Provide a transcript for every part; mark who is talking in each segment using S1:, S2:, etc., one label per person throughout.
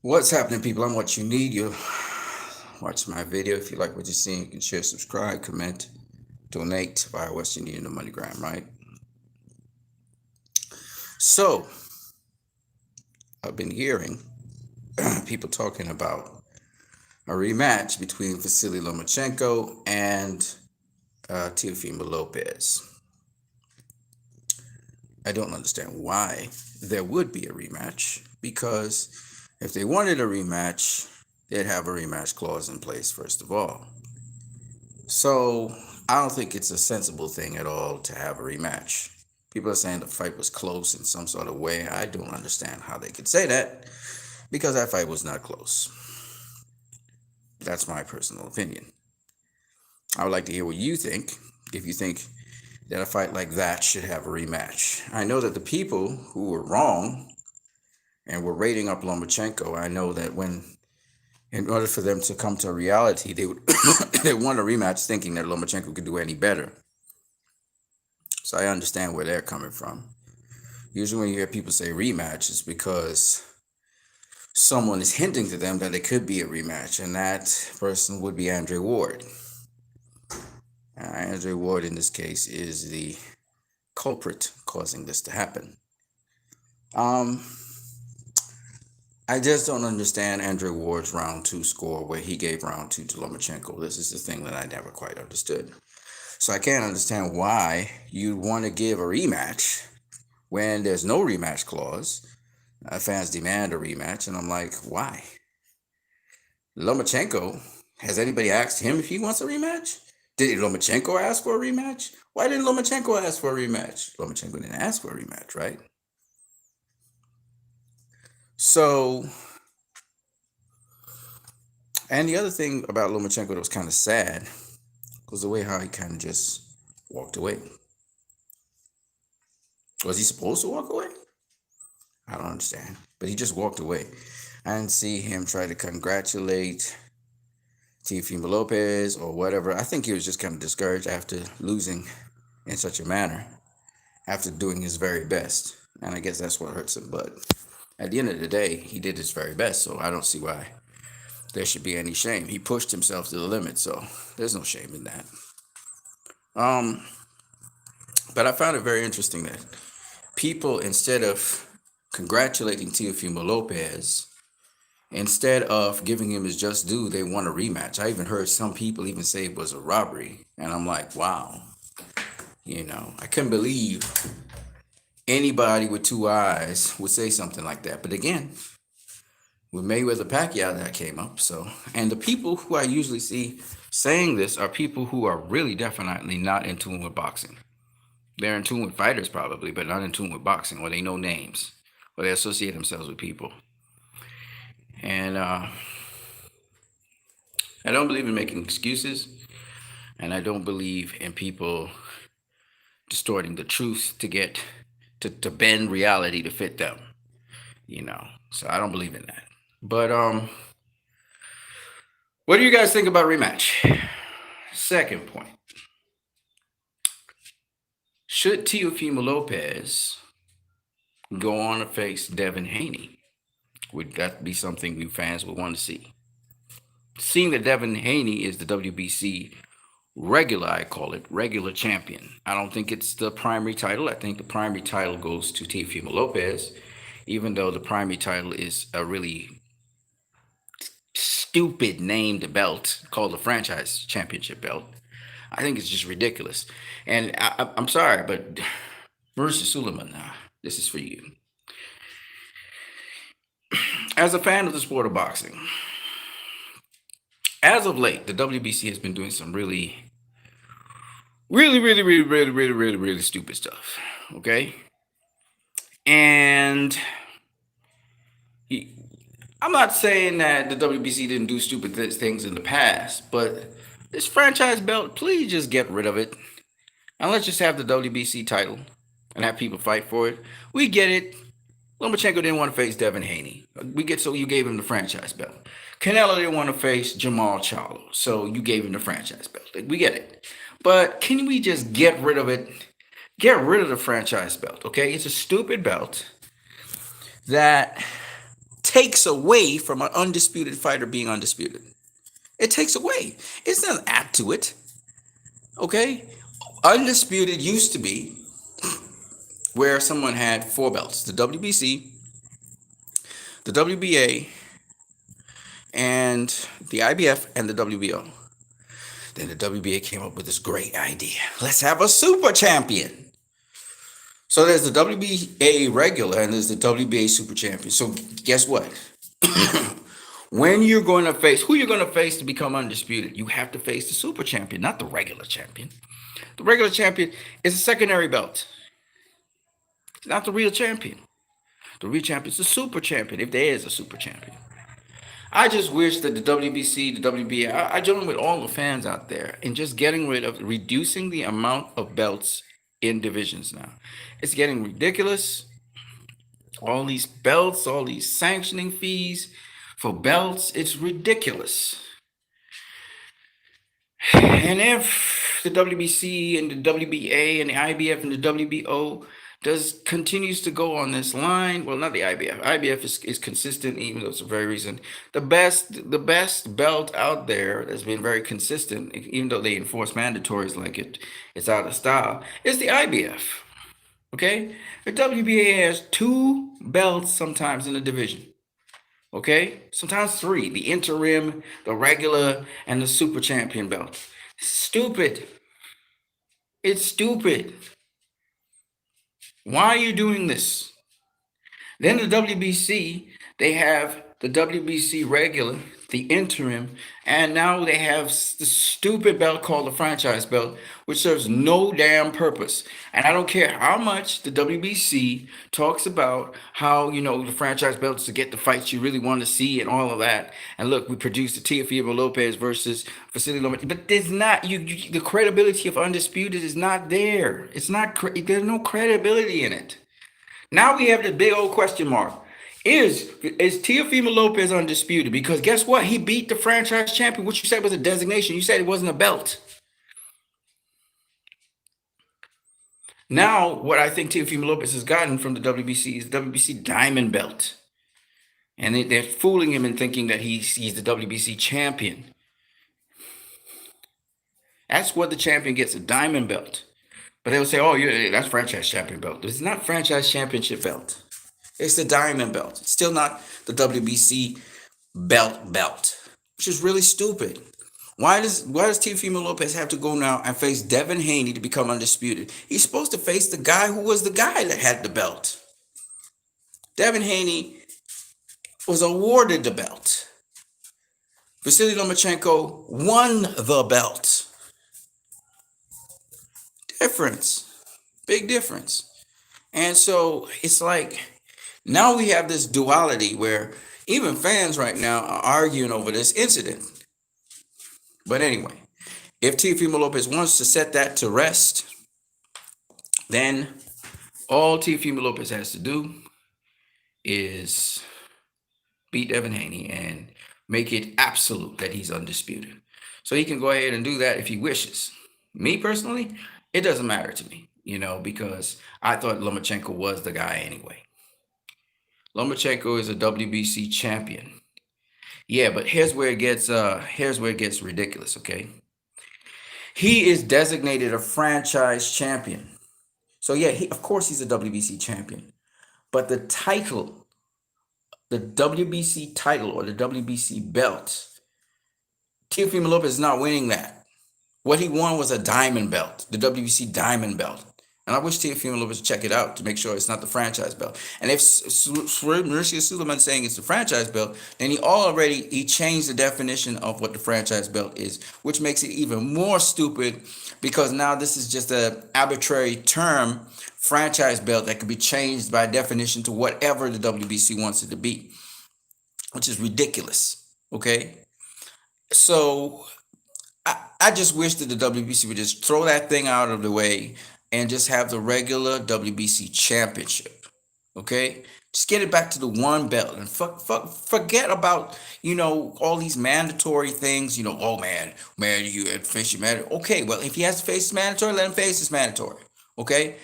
S1: What's happening, people? I'm what you need. You watch my video. If you like what you're seeing, you can share, subscribe, comment, donate via Western Union or MoneyGram, right? So, I've been hearing people talking about a rematch between Vasily Lomachenko and Teofimo Lopez. I don't understand why there would be a rematch because if they wanted a rematch, they'd have a rematch clause in place, first of all. So I don't think it's a sensible thing at all to have a rematch. People are saying the fight was close in some sort of way. I don't understand how they could say that because that fight was not close. That's my personal opinion. I would like to hear what you think. If you think that a fight like that should have a rematch. I know that the people who were wrong and were rating up Lomachenko, I know that in order for them to come to a reality, they would they want a rematch thinking that Lomachenko could do any better. So I understand where they're coming from. Usually when you hear people say rematch, it's because someone is hinting to them that it could be a rematch, and that person would be Andre Ward. Andre Ward, in this case, is the culprit causing this to happen. Um, I just don't understand Andre Ward's round two score where he gave round two to Lomachenko. This is the thing that I never quite understood. So I can't understand why you want to give a rematch when there's no rematch clause. Fans demand a rematch, and I'm like, why? Lomachenko, has anybody asked him if he wants a rematch? Did Lomachenko ask for a rematch? Why didn't Lomachenko ask for a rematch? Lomachenko didn't ask for a rematch, right? So, and the other thing about Lomachenko that was kind of sad was the way how he kind of just walked away. Was he supposed to walk away? I don't understand. But he just walked away. I didn't see him try to congratulate Teofimo Lopez or whatever. I think he was just kind of discouraged after losing in such a manner, after doing his very best. And I guess that's what hurts him. But at the end of the day, he did his very best. So I don't see why there should be any shame. He pushed himself to the limit. So there's no shame in that. Um, but I found it very interesting that people, instead of congratulating Teofimo Lopez, instead of giving him his just due, they want a rematch. I even heard some people even say it was a robbery. And I'm like, wow. I couldn't believe anybody with two eyes would say something like that. But again, with Mayweather Pacquiao, that came up. So, and the people who I usually see saying this are people who are really definitely not in tune with boxing. They're in tune with fighters probably, but not in tune with boxing, or they know names, or they associate themselves with people. And I don't believe in making excuses, and I don't believe in people distorting the truth to get to bend reality to fit them. So I don't believe in that. But what do you guys think about rematch? Second point. Should Teofimo Lopez go on to face Devin Haney? Would that be something you fans would want to see? Seeing that Devin Haney is the WBC regular, I call it, regular champion. I don't think it's the primary title. I think the primary title goes to Teofimo Lopez, even though the primary title is a really stupid named belt called the franchise championship belt. I think it's just ridiculous. And I'm sorry, but Marissa Suleiman, this is for you. As a fan of the sport of boxing, as of late, the WBC has been doing some really stupid stuff. Okay? And I'm not saying that the WBC didn't do stupid things in the past, but this franchise belt, please just get rid of it. And let's just have the WBC title and have people fight for it. We get it. Lomachenko didn't want to face Devin Haney. We get so you gave him the franchise belt. Canelo didn't want to face Jamal Charlo, so you gave him the franchise belt. We get it. But can we just get rid of it? Get rid of the franchise belt, okay? It's a stupid belt that takes away from an undisputed fighter being undisputed. It takes away. It's not add to it. Okay? Undisputed used to be where someone had four belts: the WBC, the WBA, and the IBF, and the WBO. Then the WBA came up with this great idea. Let's have a super champion. So there's the WBA regular and there's the WBA super champion. So guess what? When you're going to face, who you're going to face to become undisputed, you have to face the super champion, not the regular champion. The regular champion is a secondary belt. It's not the real champion. The real champion is the super champion, if there is a super champion. I just wish that the WBC, the WBA, I join with all the fans out there in just getting rid of, reducing the amount of belts in divisions now. It's getting ridiculous. All these belts, all these sanctioning fees for belts, it's ridiculous. And if the WBC and the WBA and the IBF and the WBO continues to go on this line, well, not the IBF. IBF is consistent, even though it's a very recent. The best belt out there that's been very consistent, even though they enforce mandatories like it's out of style, is the IBF. Okay, the WBA has two belts sometimes in the division. Okay, sometimes three: the interim, the regular, and the super champion belt. Stupid. It's stupid. Why are you doing this? Then the WBC, they have the WBC regular, the interim, and now they have the stupid belt called the franchise belt, which serves no damn purpose. And I don't care how much the WBC talks about how, the franchise belt is to get the fights you really want to see and all of that. And look, we produced the Teofimo Lopez versus Vasily Loma, but there's not, the credibility of Undisputed is not there. It's not, there's no credibility in it. Now we have the big old question mark. Is Teofimo Lopez undisputed? Because guess what? He beat the franchise champion, which you said was a designation. You said it wasn't a belt. Now, what I think Teofimo Lopez has gotten from the WBC is the WBC Diamond Belt. And they're fooling him and thinking that he's the WBC champion. That's what the champion gets, a Diamond Belt. But they'll say, oh, yeah, that's franchise champion belt. It's not franchise championship belt. It's the Diamond Belt. It's still not the WBC belt, which is really stupid. Why does Teofimo Lopez have to go now and face Devin Haney to become undisputed? He's supposed to face the guy who was the guy that had the belt. Devin Haney was awarded the belt. Vasily Lomachenko won the belt. Difference. Big difference. And so it's like now we have this duality where even fans right now are arguing over this incident. But anyway, if Teofimo Lopez wants to set that to rest, then all Teofimo Lopez has to do is beat Devin Haney and make it absolute that he's undisputed. So he can go ahead and do that if he wishes. Me personally, it doesn't matter to me, because I thought Lomachenko was the guy anyway. Lomachenko is a WBC champion. Yeah, but here's where it gets ridiculous, okay? He is designated a franchise champion. So yeah, of course he's a WBC champion. But the title, the WBC title or the WBC belt, Teofimo Lopez is not winning that. What he won was a diamond belt, the WBC diamond belt. And I wish Teofimo Lopez would check it out to make sure it's not the franchise belt. And if Mauricio Suleiman's saying it's the franchise belt, then he changed the definition of what the franchise belt is, which makes it even more stupid because now this is just an arbitrary term, franchise belt, that could be changed by definition to whatever the WBC wants it to be, which is ridiculous. Okay? So I just wish that the WBC would just throw that thing out of the way and just have the regular WBC championship. Okay? Just get it back to the one belt and forget about, all these mandatory things, oh man, you had to face your mandatory. Okay, well, if he has to face his mandatory, let him face his mandatory. Okay?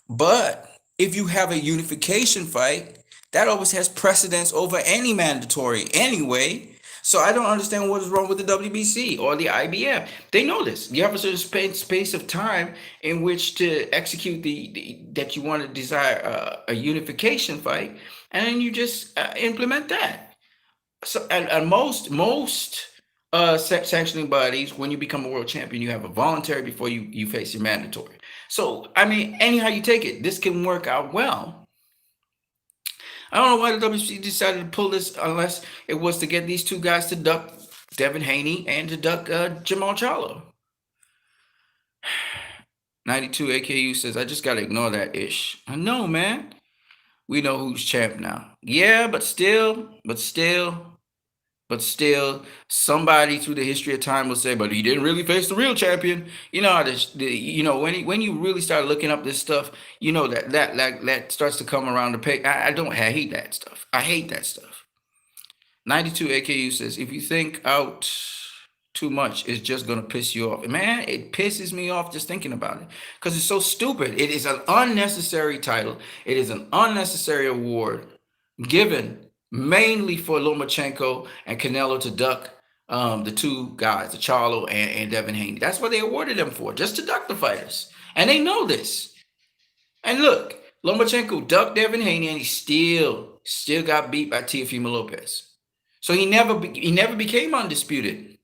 S1: But if you have a unification fight, That always has precedence over any mandatory anyway. So I don't understand what is wrong with the WBC or the IBF. They know this. You have a certain space of time in which to execute the that you want to desire a unification fight, and then you just implement that. So and most sanctioning bodies, when you become a world champion, you have a voluntary before you face your mandatory. So I mean, anyhow you take it, this can work out well. I don't know why the WC decided to pull this unless it was to get these two guys to duck Devin Haney and to duck Jamal Charlo. 92 AKU says, I just got to ignore that ish. I know, man. We know who's champ now. Yeah, but still, somebody through the history of time will say, but he didn't really face the real champion. You know, when you really start looking up this stuff, you know that starts to come around the peg. I hate that stuff. I hate that stuff. 92 AKU says, if you think out too much, it's just gonna piss you off. Man, it pisses me off just thinking about it because it's so stupid. It is an unnecessary title. It is an unnecessary award given mainly for Lomachenko and Canelo to duck the two guys, the Charlo and Devin Haney. That's what they awarded them for, just to duck the fighters. And they know this. And look, Lomachenko ducked Devin Haney and he still got beat by Teofimo Lopez. So he never became undisputed.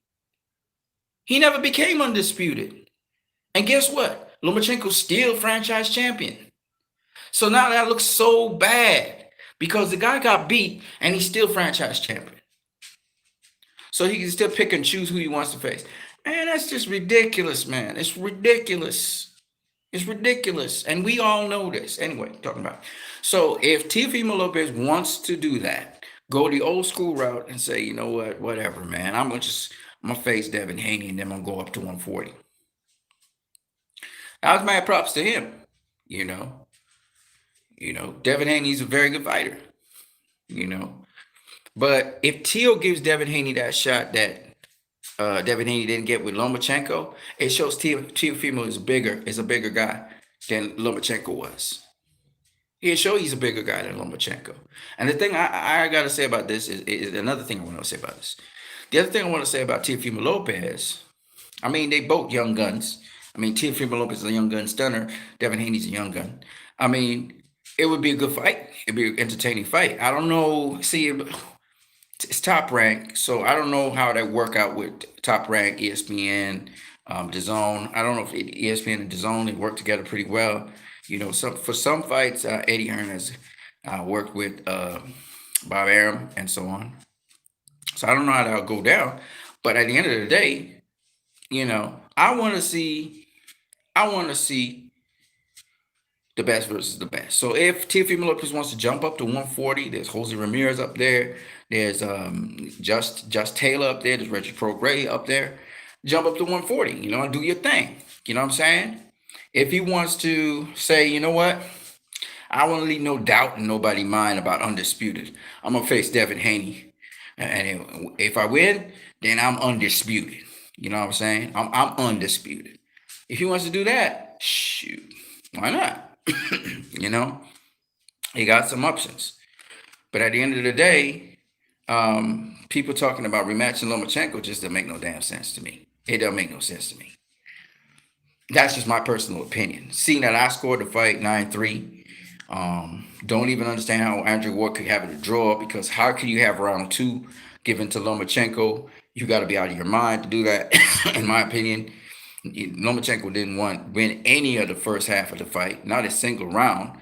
S1: He never became undisputed. And guess what? Lomachenko's still franchise champion. So now that looks so bad because the guy got beat and he's still franchise champion. So he can still pick and choose who he wants to face. Man, that's just ridiculous, man. It's ridiculous. It's ridiculous. And we all know this. Anyway, talking about. So if Teofimo Lopez wants to do that, go the old school route and say, you know what, whatever, man. I'm gonna face Devin Haney and then I'm gonna go up to 140. I was mad props to him, you know. Devin Haney's a very good fighter, you know. But if Teo gives Devin Haney that shot that Devin Haney didn't get with Lomachenko, it shows Teofimo is a bigger guy than Lomachenko was. He'll show he's a bigger guy than Lomachenko. And the thing I got to say about this is another thing I want to say about this. The other thing I want to say about Teofimo Lopez, I mean, they both young guns. I mean, Teofimo Lopez is a young gun stunner. Devin Haney's a young gun. I mean, it would be a good fight. It'd be an entertaining fight. I don't know. See, it's Top Rank, so I don't know how that work out with Top Rank, ESPN, DAZN. I don't know if ESPN and DAZN they work together pretty well. For some fights, Eddie Hearn has worked with Bob Arum and so on. So I don't know how that'll go down, but at the end of the day, I want to see the best versus the best. So if Teofimo Lopez wants to jump up to 140, there's Jose Ramirez up there. There's Just Taylor up there. There's Reggie Prograis up there. Jump up to 140, and do your thing. You know what I'm saying? If he wants to say, you know what, I want to leave no doubt in nobody's mind about undisputed. I'm gonna face Devin Haney, and if I win, then I'm undisputed. You know what I'm saying? I'm undisputed. If he wants to do that, shoot, why not? He got some options. But at the end of the day, people talking about rematching Lomachenko just doesn't make no damn sense to me. It doesn't make no sense to me. That's just my personal opinion. Seeing that I scored the fight 9-3, don't even understand how Andrew Ward could have it a draw, because how can you have round 2 given to Lomachenko? You got to be out of your mind to do that, in my opinion. Lomachenko didn't win any of the first half of the fight, not a single round.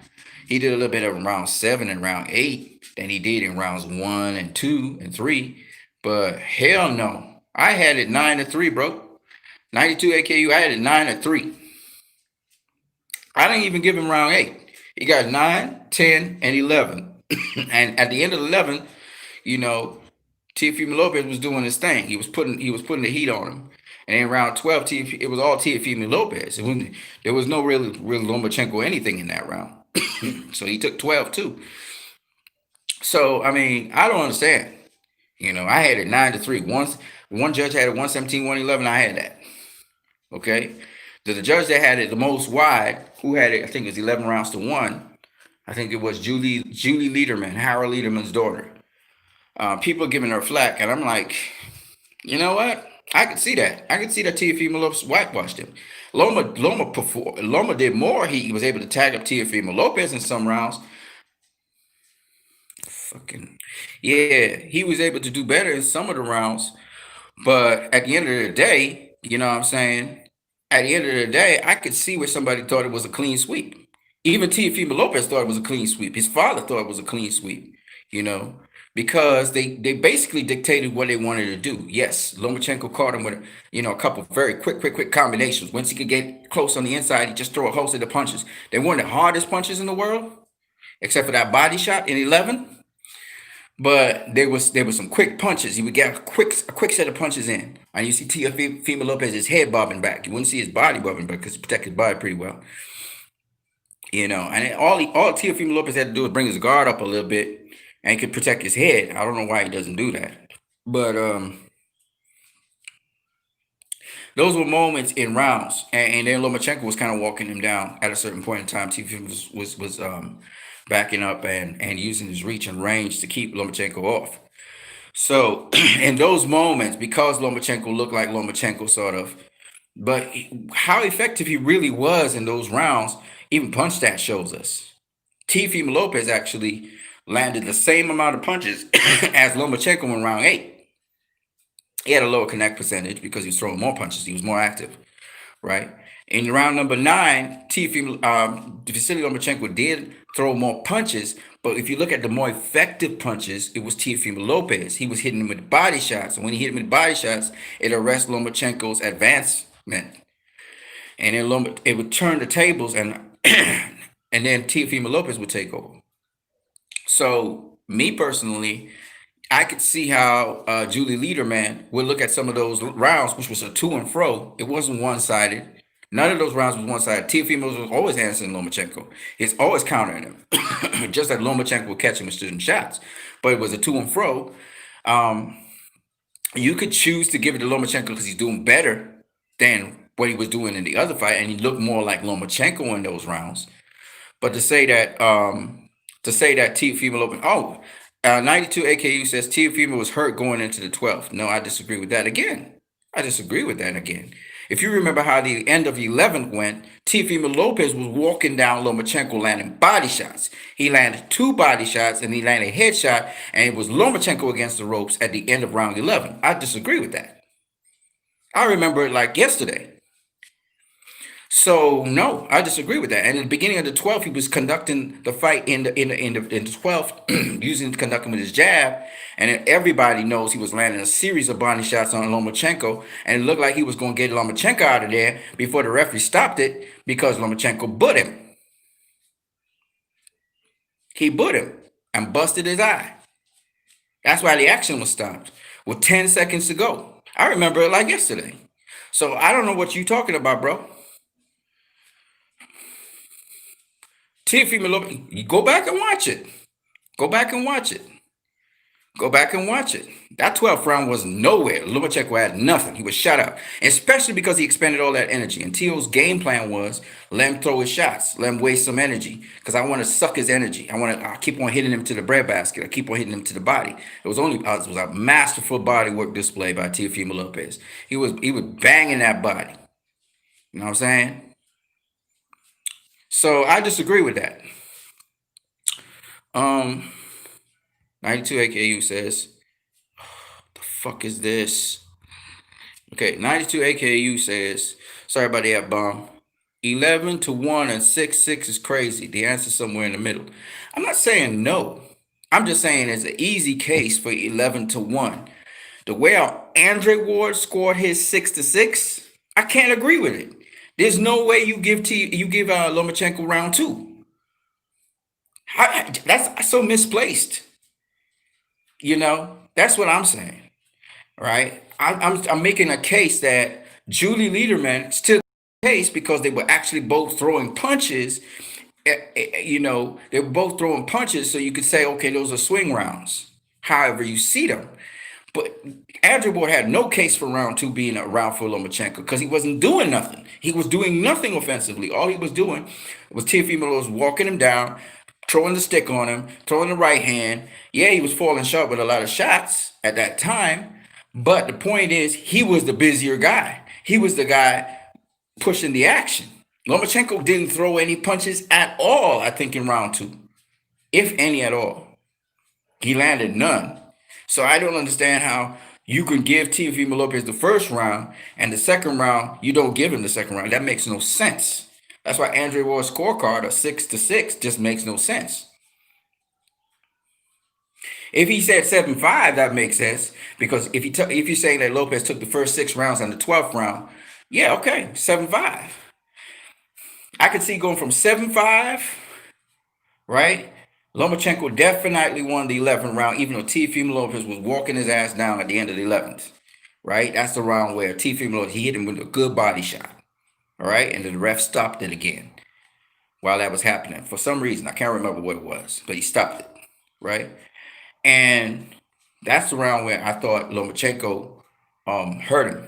S1: He did a little bit of round 7 and round 8 than he did in rounds 1 and 2 and 3. But hell no. I had it 9-3, bro. 92 AKU, I had it 9-3. I didn't even give him round 8. He got 9, 10, and 11. And at the end of 11, Teofimo Lopez was doing his thing. He was putting the heat on him. And in round 12, it was all Teofimo Lopez. There was no real Lomachenko anything in that round. So he took 12 too. So, I mean, I don't understand. I had it 9-3. One judge had it 117, 111. I had that. Okay. The judge that had it the most wide, who had it, I think it was 11 rounds to 1. I think it was Julie Lederman, Harold Lederman's daughter. People giving her flack, and I'm like, you know what? I could see that. I could see that Teofimo Lopez whitewashed him. Loma did more. He was able to tag up Teofimo Lopez in some rounds. Fucking yeah, he was able to do better in some of the rounds. But at the end of the day, you know what I'm saying? At the end of the day, I could see where somebody thought it was a clean sweep. Even Teofimo Lopez thought it was a clean sweep. His father thought it was a clean sweep, you know, because they basically dictated what they wanted to do. Yes, Lomachenko caught him with, a couple of very quick combinations. Once he could get close on the inside, he just throw a host of the punches. They weren't the hardest punches in the world, except for that body shot in 11. But there was some quick punches. He would get a quick set of punches in, and you see Teofimo Lopez's head bobbing back. You wouldn't see his body bobbing back because he protected his body pretty well, And all Teofimo Lopez had to do was bring his guard up a little bit, and he could protect his head. I don't know why he doesn't do that, but those were moments in rounds, and then Lomachenko was kind of walking him down at a certain point in time. Teofimo was backing up and using his reach and range to keep Lomachenko off. So in those moments, because Lomachenko looked like Lomachenko sort of, but how effective he really was in those rounds, even punch stat shows us. Teofimo Lopez actually landed the same amount of punches as Lomachenko in round 8. He had a lower connect percentage because he was throwing more punches. He was more active, right? In round number 9, Vasily Lomachenko did throw more punches, but if you look at the more effective punches, it was Teofimo Lopez. He was hitting him with body shots, and when he hit him with body shots, it arrests Lomachenko's advancement, and then it would turn the tables, and and then Teofimo Lopez would take over. So me personally, I could see how Julie Lederman would look at some of those rounds, which was a to and fro. It wasn't one sided. None of those rounds was one sided. Teofimo was always answering Lomachenko. He's always countering him, just like Lomachenko would catch him with certain shots. But it was a to and fro. You could choose to give it to Lomachenko because he's doing better than what he was doing in the other fight, and he looked more like Lomachenko in those rounds. But to say that Teofimo Lopez, 92 AKU says Teofimo was hurt going into the 12th. No, I disagree with that again. If you remember how the end of the 11th went, Teofimo Lopez was walking down Lomachenko landing body shots. He landed 2 body shots and he landed a headshot, and it was Lomachenko against the ropes at the end of round 11. I disagree with that. I remember it like yesterday. So no, I disagree with that. And in the beginning of the 12th, he was conducting the fight in the 12th, conducting with his jab, and everybody knows he was landing a series of body shots on Lomachenko, and it looked like he was going to get Lomachenko out of there before the referee stopped it because Lomachenko butted him. He butted him and busted his eye. That's why the action was stopped with 10 seconds to go. I remember it like yesterday. So I don't know what you're talking about, bro. Teofimo Lopez, you go back and watch it. Go back and watch it. Go back and watch it. That 12th round was nowhere. Lomachenko had nothing. He was shut out, especially because he expended all that energy. And Teo's game plan was let him throw his shots, let him waste some energy, because I want to suck his energy. I keep on hitting him to the breadbasket. I keep on hitting him to the body. It was a masterful body work display by Teofimo Lopez. He was banging that body. You know what I'm saying? So I disagree with that. 92 AKU says, the fuck is this? Okay, 92 AKU says, sorry about the F bomb. 11 to 1 and 6-6 is crazy. The answer's somewhere in the middle. I'm not saying no. I'm just saying it's an easy case for 11 to 1. The way Andre Ward scored his 6-6, I can't agree with it. There's no way you give Lomachenko round 2. That's so misplaced. That's what I'm saying, right? I'm making a case that Julie Lederman still case because they were actually both throwing punches. They were both throwing punches, so you could say, okay, those are swing rounds. However you see them. But Andrew Ward had no case for round 2 being a round for Lomachenko because he wasn't doing nothing. He was doing nothing offensively. All he was doing was Teofimo was walking him down, throwing the stick on him, throwing the right hand. Yeah, he was falling short with a lot of shots at that time. But the point is, he was the busier guy. He was the guy pushing the action. Lomachenko didn't throw any punches at all, I think, in round two, if any at all. He landed none. So I don't understand how you can give Teofimo Lopez the first round and the second round you don't give him the second round. That makes no sense. That's why Andre Ward's scorecard of 6-6 just makes no sense. If he said 7-5, that makes sense because if you're saying that Lopez took the first 6 rounds and the 12th round, yeah, okay, 7-5. I could see going from 7-5, right? Lomachenko definitely won the 11th round, even though Teofimo Lopez was walking his ass down at the end of the 11th, right? That's the round where Teofimo Lopez, he hit him with a good body shot, all right? And then the ref stopped it again while that was happening. For some reason, I can't remember what it was, but he stopped it, right? And that's the round where I thought Lomachenko hurt him,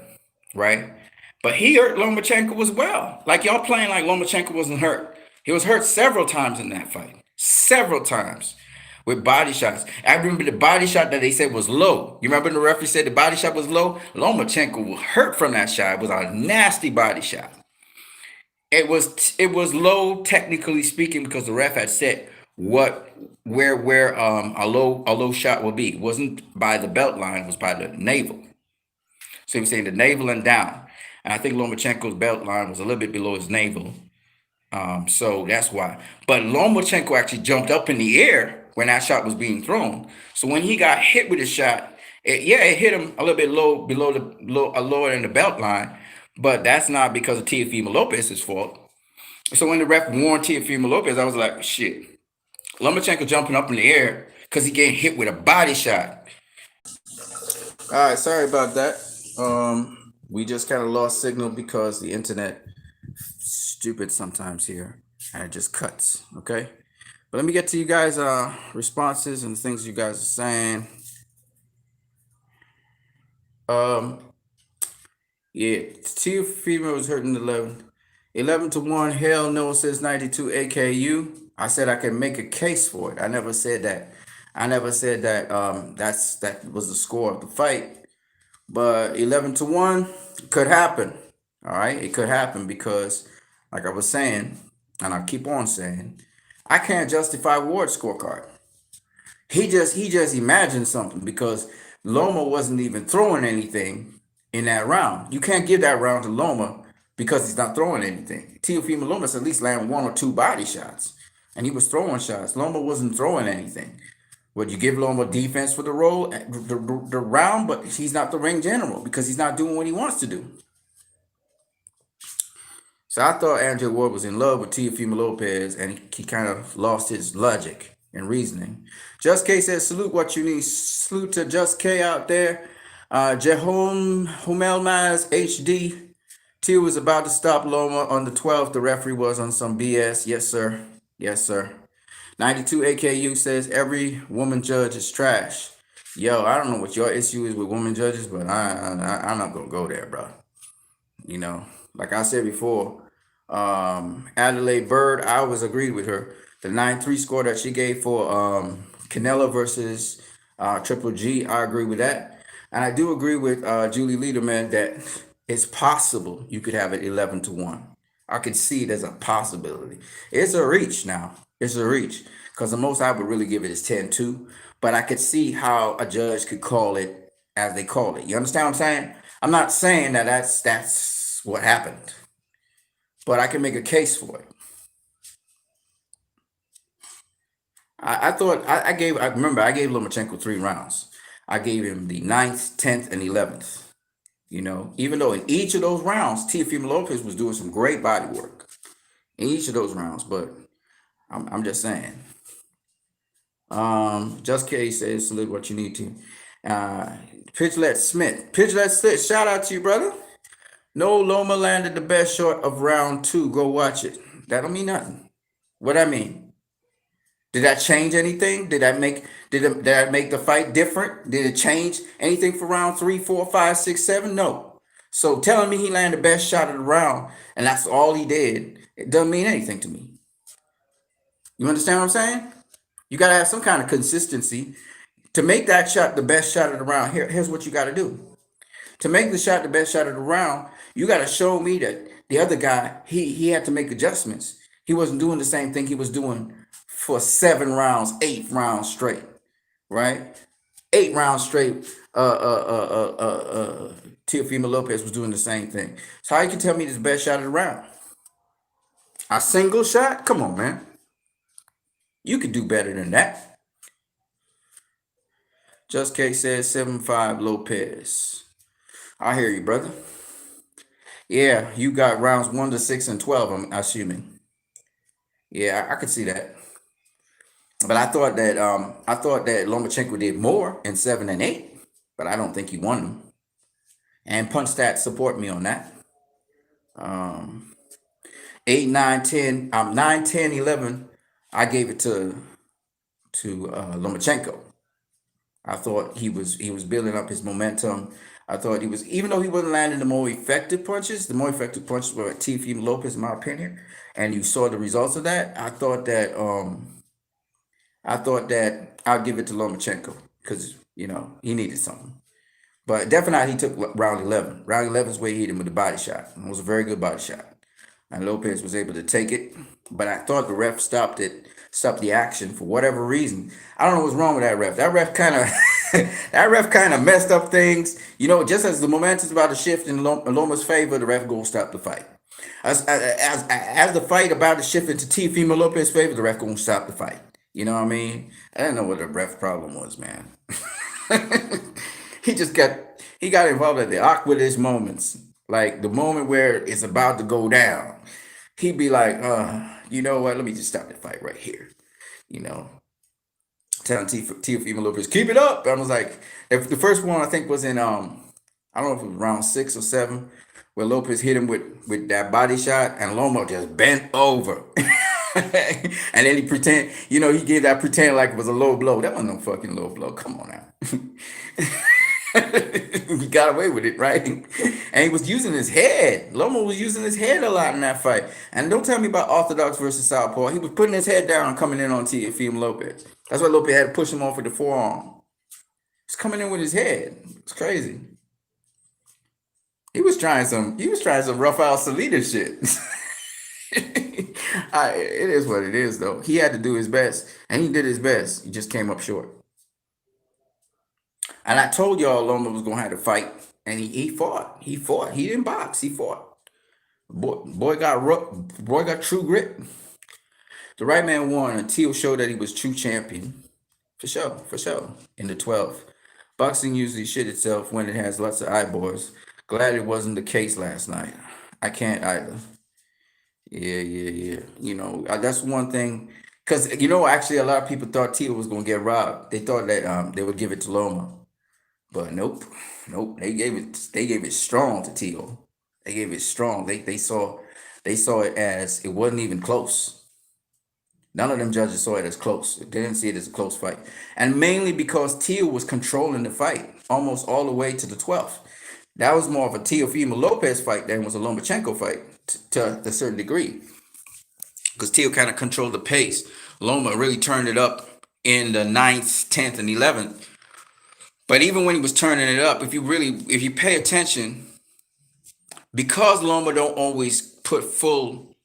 S1: right? But he hurt Lomachenko as well. Like y'all playing like Lomachenko wasn't hurt. He was hurt several times in that fight. Several times with body shots. I remember the body shot that they said was low. You remember the referee said the body shot was low? Lomachenko was hurt from that shot. It was a nasty body shot. It was low technically speaking because the ref had said where a low shot would be. It wasn't by the belt line, it was by the navel. So he was saying the navel and down. And I think Lomachenko's belt line was a little bit below his navel. So that's why. But Lomachenko actually jumped up in the air when that shot was being thrown. So when he got hit with a shot, it hit him a little bit low, below the lower than the belt line. But that's not because of Teofimo Lopez's fault. So when the ref warned Teofimo Lopez, I was like, shit. Lomachenko jumping up in the air because he getting hit with a body shot. All right, sorry about that. We just kind of lost signal because the internet stupid sometimes here, and it just cuts. Okay, but let me get to you guys' responses and things you guys are saying. Um, yeah, Teofimo was hurting 11-1. Hell no, says 92 AKU. I said I can make a case for it. I never said that. I never said that. That was the score of the fight. But 11-1 could happen. All right, it could happen because, like I was saying, and I keep on saying, I can't justify Ward's scorecard. He just imagined something because Loma wasn't even throwing anything in that round. You can't give that round to Loma because he's not throwing anything. Teofimo Lomas at least landed one or two body shots, and he was throwing shots. Loma wasn't throwing anything. Would you give Loma defense for the role, the round, but he's not the ring general because he's not doing what he wants to do. So I thought Andrew Ward was in love with Teofimo Lopez, and he kind of lost his logic and reasoning. Just K says, salute what you need. Salute to Just K out there. Jehom Humelmaz HD. T was about to stop Loma on the 12th. The referee was on some BS. Yes, sir. Yes, sir. 92 AKU says, every woman judge is trash. Yo, I don't know what your issue is with women judges, but I'm not going to go there, bro. You know, like I said before, Adelaide Bird, I always agreed with her. The 9-3 score that she gave for Canelo versus Triple G, I agree with that. And I do agree with Julie Lederman that it's possible you could have it 11-1. I could see it as a possibility. It's a reach now. It's a reach because the most I would really give it is 10-2. But I could see how a judge could call it as they call it. You understand what I'm saying? I'm not saying that that's what happened, but I can make a case for it. I thought I remember I gave Lomachenko 3 rounds. I gave him the 9th, 10th, and 11th. You know, even though in each of those rounds, Teofimo Lopez was doing some great body work in each of those rounds, but I'm just saying. Just K says, salute what you need to. Pitchlet Smith. Pitchlet Smith, shout out to you, brother. No, Loma landed the best short of round 2. Go watch it. That don't mean nothing. What I mean? Did that change anything? Did that make the fight different? Did it change anything for round 3, 4, 5, 6, 7? No. So telling me he landed the best shot of the round and that's all he did, it doesn't mean anything to me. You understand what I'm saying? You got to have some kind of consistency to make that shot the best shot of the round. Here's what you got to do. To make the shot the best shot of the round, you got to show me that the other guy, he had to make adjustments. He wasn't doing the same thing he was doing for 7 rounds, 8 rounds straight, right? 8 rounds straight. Teofimo Lopez was doing the same thing. So how you can tell me this is the best shot of the round? A single shot? Come on, man. You could do better than that. Just K says 7-5 Lopez. I hear you, brother. Yeah, you got rounds 1 to 6 and 12, I'm assuming. Yeah, I could see that. But I thought that Lomachenko did more in 7 and 8, but I don't think he won them. And punch stats support me on that. Um, 8, 9, 10, 9, 10, 11. I gave it to Lomachenko. I thought he was building up his momentum. I thought he was, even though he wasn't landing the more effective punches were at Teofimo Lopez, in my opinion. And you saw the results of that. I thought that I'll give it to Lomachenko because he needed something. But definitely he took round 11. Round 11 is where he hit him with the body shot. It was a very good body shot. And Lopez was able to take it. But I thought the ref stopped the action for whatever reason. I don't know what's wrong with that ref. That ref kind of that ref kind of messed up things. Just as the momentum's about to shift in Loma's favor, the ref gonna stop the fight. As the fight about to shift into Teofimo Lopez's favor, the ref gonna stop the fight. You know what I mean? I didn't know what the ref problem was, man. he just got he got involved at the awkwardest moments, like the moment where it's about to go down. He'd be like, you know what? Let me just stop the fight right here. You know, telling Teofimo Lopez, keep it up. I was like, if the first one I think was in I don't know if it was round 6 or 7, where Lopez hit him with that body shot, and Loma just bent over. And then he gave that pretend like it was a low blow. That wasn't no fucking low blow. Come on now. He got away with it, right? And he was using his head. Loma was using his head a lot in that fight. And don't tell me about Orthodox versus Southpaw. He was putting his head down and coming in on Teofimo Lopez. That's why Lopez had to push him off with the forearm. He's coming in with his head. It's crazy. He was trying some rough out Salida shit. It is what it is, though. He had to do his best, and he did his best. He just came up short. And I told y'all Loma was gonna have to fight, and he fought. He fought. He didn't box. He fought. Boy got true grit. The right man won until showed that he was true champion. For sure, for sure. In the 12th. Boxing usually shit itself when it has lots of eyeballs. Glad it wasn't the case last night. I can't either. Yeah, yeah, yeah. That's one thing. Because, actually, a lot of people thought Tito was going to get robbed. They thought that they would give it to Loma. But nope. Nope. They gave it strong to Tito. They gave it strong. They saw it as it wasn't even close. None of them judges saw it as close. They didn't see it as a close fight. And mainly because Tio was controlling the fight almost all the way to the 12th. That was more of a Teofimo Lopez fight than was a Lomachenko fight to a certain degree. Because Tio kind of controlled the pace. Loma really turned it up in the 9th, 10th, and 11th. But even when he was turning it up, if you pay attention, because Loma don't always put full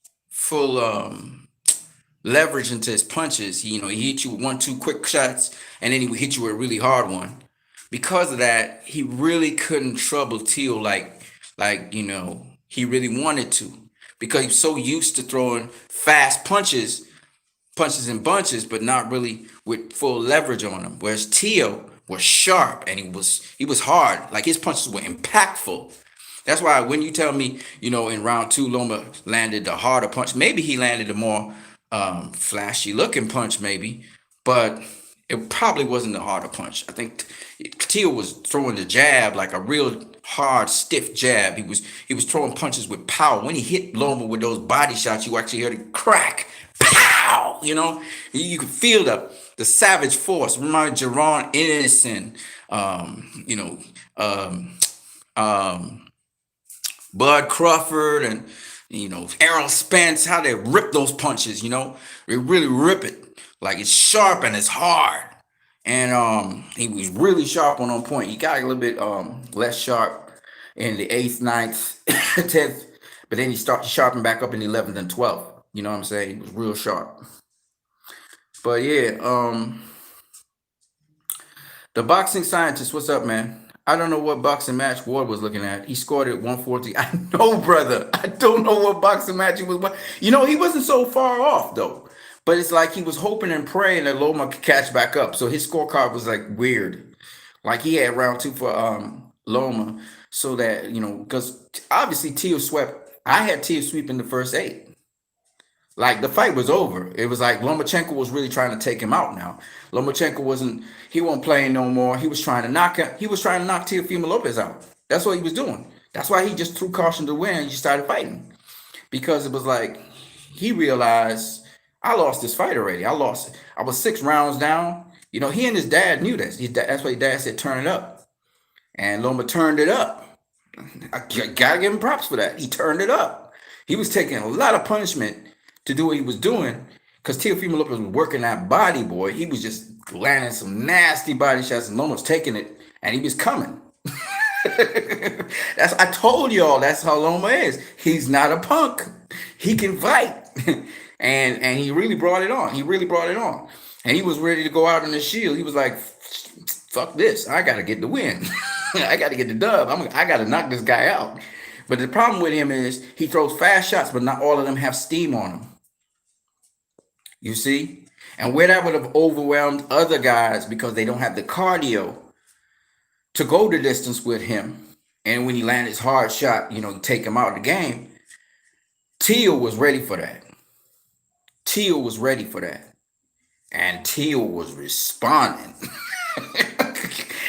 S1: leverage into his punches. He hit you with 1, 2 quick shots, and then he would hit you with a really hard one. Because of that, he really couldn't trouble Teal like he really wanted to, because he's so used to throwing fast punches in bunches, but not really with full leverage on him. Whereas Teal was sharp, and he was hard. Like, his punches were impactful. That's why when you tell me, in round 2, Loma landed the harder punch, maybe he landed a more flashy looking punch, maybe, but it probably wasn't the harder punch. I think Teal was throwing the jab like a real hard, stiff jab. He was throwing punches with power. When he hit Loma with those body shots, you actually heard it crack, pow. You could feel the savage force. Remember Jerron Innocent, you know, um, Bud Crawford, and Errol Spence, how they rip those punches, they really rip it. Like it's sharp and it's hard. And he was really sharp on point. He got a little bit less sharp in the eighth, ninth, 10th, but then he started sharpening back up in the 11th and 12th. You know what I'm saying? He was real sharp. But yeah, the boxing scientist, what's up, man? I don't know what boxing match Ward was looking at. He scored at 140. I know, brother. I don't know what boxing match he was. He wasn't so far off though. But it's like he was hoping and praying that Loma could catch back up. So his scorecard was like weird. Like he had round 2 for Loma, so that because obviously Tio swept. I had Tio sweeping the first 8. Like the fight was over. It was like Lomachenko was really trying to take him out now. Lomachenko he wasn't playing no more. He was trying to knock Teofimo Lopez out. That's what he was doing. That's why he just threw caution to win and just started fighting. Because it was like he realized I lost this fight already. I was 6 rounds down. He and his dad knew this. That's why his dad said turn it up. And Loma turned it up. I gotta give him props for that. He turned it up. He was taking a lot of punishment to do what he was doing, because Teofimo Lopez was working that body, boy. He was just landing some nasty body shots, and Loma was taking it, and he was coming. I told y'all that's how Loma is. He's not a punk. He can fight, and he really brought it on. And he was ready to go out on the shield. He was like, "Fuck this! I gotta get the win. I gotta get the dub. I gotta knock this guy out." But the problem with him is he throws fast shots, but not all of them have steam on them. You see? And where that would have overwhelmed other guys because they don't have the cardio to go the distance with him. And when he landed his hard shot, take him out of the game. Teal was ready for that. And Teal was responding.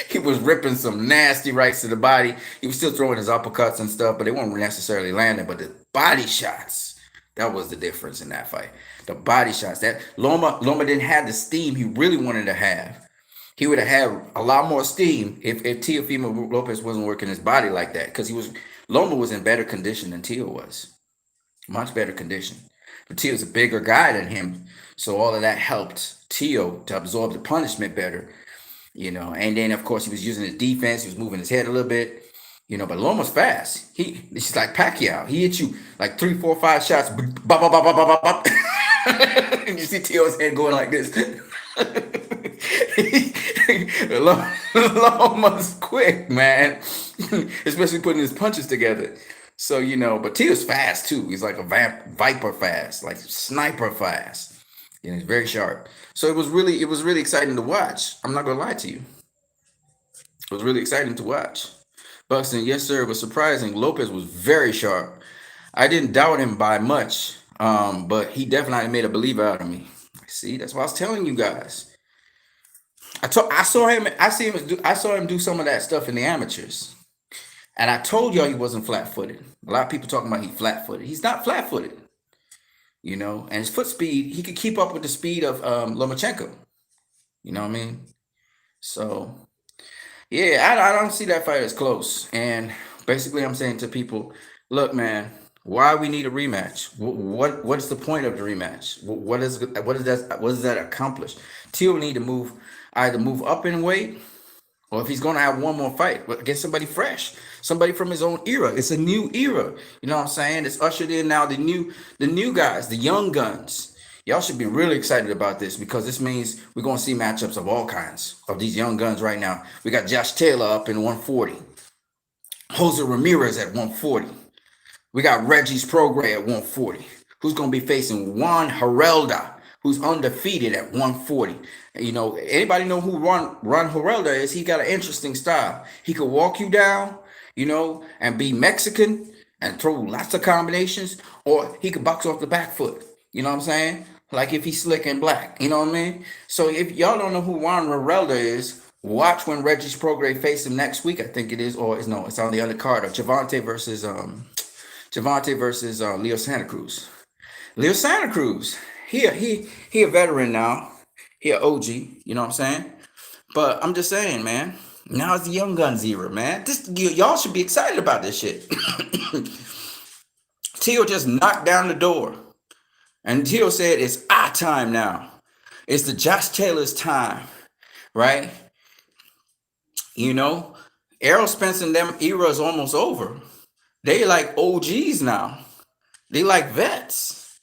S1: He was ripping some nasty rights to the body. He was still throwing his uppercuts and stuff, but they weren't necessarily landing. But the body shots, that was the difference in that fight. The body shots. That Loma didn't have the steam he really wanted to have. He would have had a lot more steam if Teofimo Lopez wasn't working his body like that, because Loma was in better condition than Teo was. Much better condition. But Teo's a bigger guy than him, so all of that helped Teo to absorb the punishment better. And then of course he was using his defense. He was moving his head a little bit. But Loma's fast. He's like Pacquiao. He hits you like 3, 4, 5 shots. Bop, bop, bop, bop, bop, bop. And you see Teo's head going like this. Loma's quick, man. Especially putting his punches together. So, but Teo's fast too. He's like a viper fast, like sniper fast. He's very sharp. So it was really exciting to watch. I'm not gonna lie to you. It was really exciting to watch. Buxton, yes sir, it was surprising. Lopez was very sharp. I didn't doubt him by much, but he definitely made a believer out of me. See, that's what I was telling you guys. I saw him do some of that stuff in the amateurs, and I told y'all he wasn't flat-footed. A lot of people talking about he flat-footed. He's not flat-footed. And his foot speed, he could keep up with the speed of Lomachenko. You know what I mean? So, yeah, I don't see that fight as close. And basically, I'm saying to people, look, man, why we need a rematch? What's the point of the rematch? What does that accomplish? Teal need to either move up in weight, or if he's going to have one more fight, get somebody fresh, somebody from his own era. It's a new era. You know what I'm saying? It's ushered in now the new guys, the young guns. Y'all should be really excited about this, because this means we're going to see matchups of all kinds of these young guns right now. We got Josh Taylor up in 140. Jose Ramirez at 140. We got Regis Prograis at 140. Who's going to be facing Juan Herelda, who's undefeated at 140. Anybody know who Ron Herelda is? He got an interesting style. He could walk you down, and be Mexican and throw lots of combinations, or he could box off the back foot. You know what I'm saying? Like if he's slick and black. You know what I mean? So if y'all don't know who Juan Herelda is, watch when Regis Prograis face him next week. I think it is, or it's on the other card of Javante versus Leo Santa Cruz. Leo Santa Cruz. He a veteran now. He a OG, you know what I'm saying? But I'm just saying, man, now it's the young guns era, man. Y'all should be excited about this shit. Tio just knocked down the door. And Tio said, it's our time now. It's the Josh Taylor's time, right? You know, Errol Spence and them era is almost over. They like OGs now. They like vets.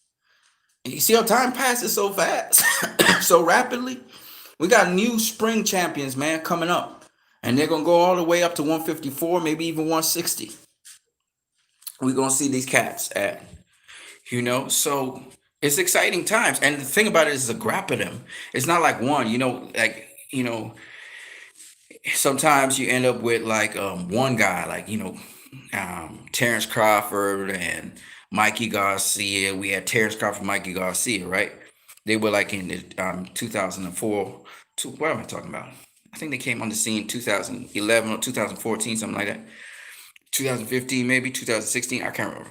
S1: You see how time passes so fast, so rapidly? We got new spring champions, man, coming up. And they're going to go all the way up to 154, maybe even 160. We're going to see these cats at, so it's exciting times. And the thing about it is a grap of them. It's not like one, sometimes you end up with like one guy, like, Terrence Crawford and Mikey Garcia. We had Terrence Crawford, Mikey Garcia, right? They were like in the 2004. What am I talking about? I think they came on the scene 2011 or 2014, something like that. 2015, maybe 2016. I can't remember.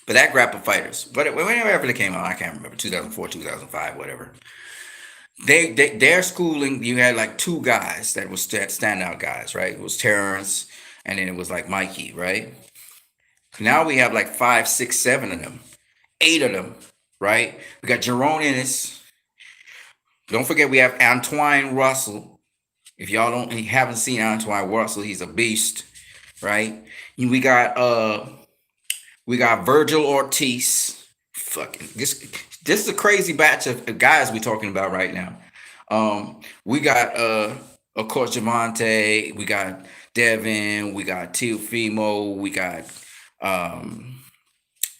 S1: But that grapple of fighters, whenever they came out, I can't remember. 2004, 2005, whatever. Their schooling, you had like two guys that was standout guys, right? It was Terrence, and then it was like Mikey, right? Now we have like 5, 6, 7 of them, 8 of them, right? We got Jerome Ennis. Don't forget we have Antoine Russell. If y'all haven't seen Antoine Russell, he's a beast, right? We got Virgil Ortiz. Fucking this is a crazy batch of guys we're talking about right now. We got of course Javante, we got Devin, we got Teofimo, we got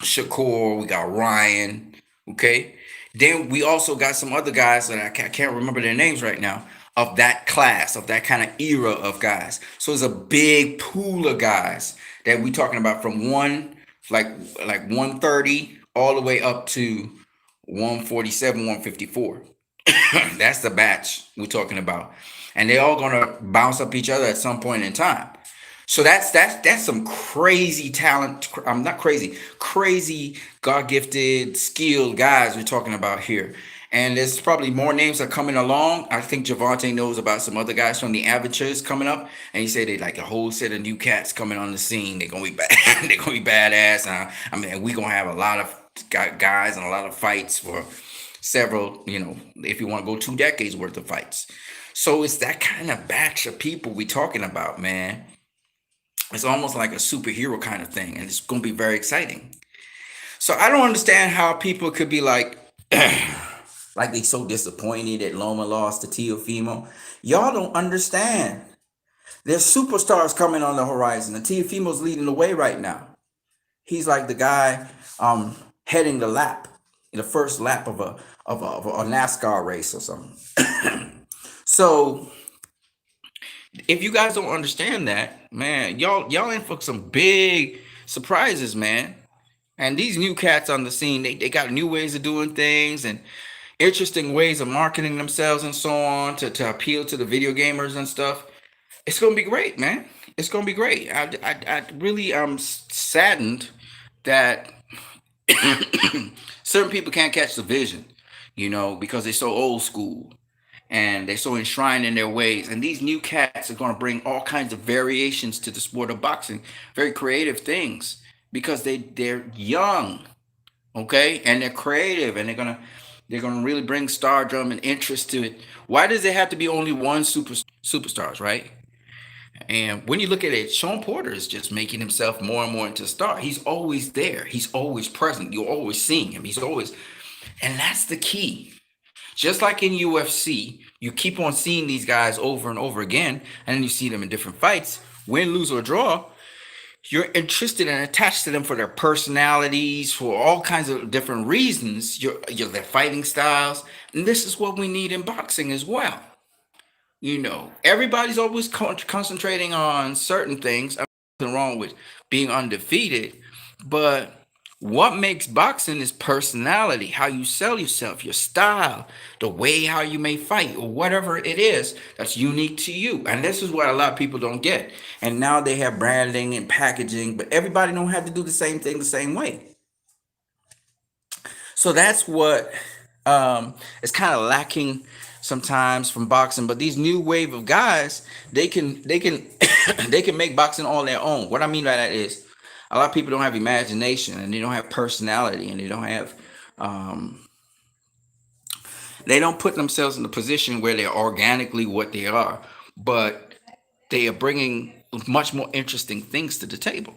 S1: Shakur, we got Ryan. Okay. Then we also got some other guys that I can't remember their names right now, of that class, of that kind of era of guys. So it's a big pool of guys that we talking about from like 130 all the way up to 147, 154. That's the batch we're talking about. And they're all gonna bounce up each other at some point in time. So that's some crazy talent. I'm not crazy, crazy God gifted, skilled guys we're talking about here. And there's probably more names that are coming along. I think Javante knows about some other guys from the amateurs coming up, and he said they like a whole set of new cats coming on the scene. They're gonna be bad. They're gonna be badass. I mean, we're gonna have a lot of guys and a lot of fights for several. If you want to go 2 decades worth of fights. So it's that kind of batch of people we're talking about, man. It's almost like a superhero kind of thing, and it's going to be very exciting. So I don't understand how people could be like, like they so disappointed that Loma lost to Teofimo. Y'all don't understand. There's superstars coming on the horizon. And Teofimo's leading the way right now. He's like the guy heading the first lap of a NASCAR race or something. So if you guys don't understand that, man, y'all in for some big surprises, man. And these new cats on the scene, they got new ways of doing things and interesting ways of marketing themselves and so on to appeal to the video gamers and stuff. It's gonna be great, man. It's gonna be great. I really am saddened that certain people can't catch the vision, because they're so old school and they're so enshrined in their ways. And these new cats are going to bring all kinds of variations to the sport of boxing, very creative things, because they're young, okay, and they're creative, and they're gonna really bring stardom and interest to it. Why does it have to be only one superstars, right? And when you look at it, Sean Porter is just making himself more and more into a star. He's always there. He's always present. You're always seeing him. And that's the key. Just like in UFC, you keep on seeing these guys over and over again, and then you see them in different fights, win, lose, or draw. You're interested and attached to them for their personalities, for all kinds of different reasons. Their fighting styles, and this is what we need in boxing as well. Everybody's always concentrating on certain things. Nothing wrong with being undefeated, but what makes boxing is personality, how you sell yourself, your style, the way how you may fight, or whatever it is that's unique to you. And this is what a lot of people don't get. And now they have branding and packaging, but everybody don't have to do the same thing the same way. So that's what is kind of lacking sometimes from boxing. But these new wave of guys, they can they can make boxing on their own. What I mean by that is, A lot of people don't have imagination, and they don't have personality, and um, they don't put themselves in a position where they're organically what they are, but they are bringing much more interesting things to the table.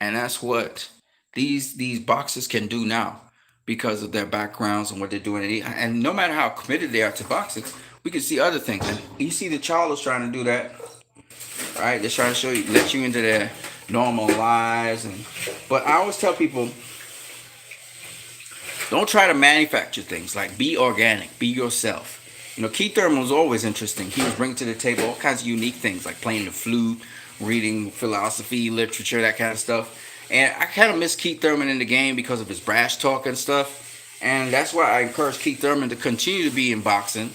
S1: And that's what these boxers can do now because of their backgrounds and what they're doing. And no matter how committed they are to boxing, we can see other things. And you see the Charlos trying to do that, right? They're trying to show you, let you into their normal lives. But I always tell people, don't try to manufacture things. Like, be organic, be yourself. Keith Thurman was always interesting. He was bringing to the table all kinds of unique things, like playing the flute, reading philosophy, literature, that kind of stuff. And I kind of miss Keith Thurman in the game because of his brash talk and stuff. And that's why I encourage Keith Thurman to continue to be in boxing,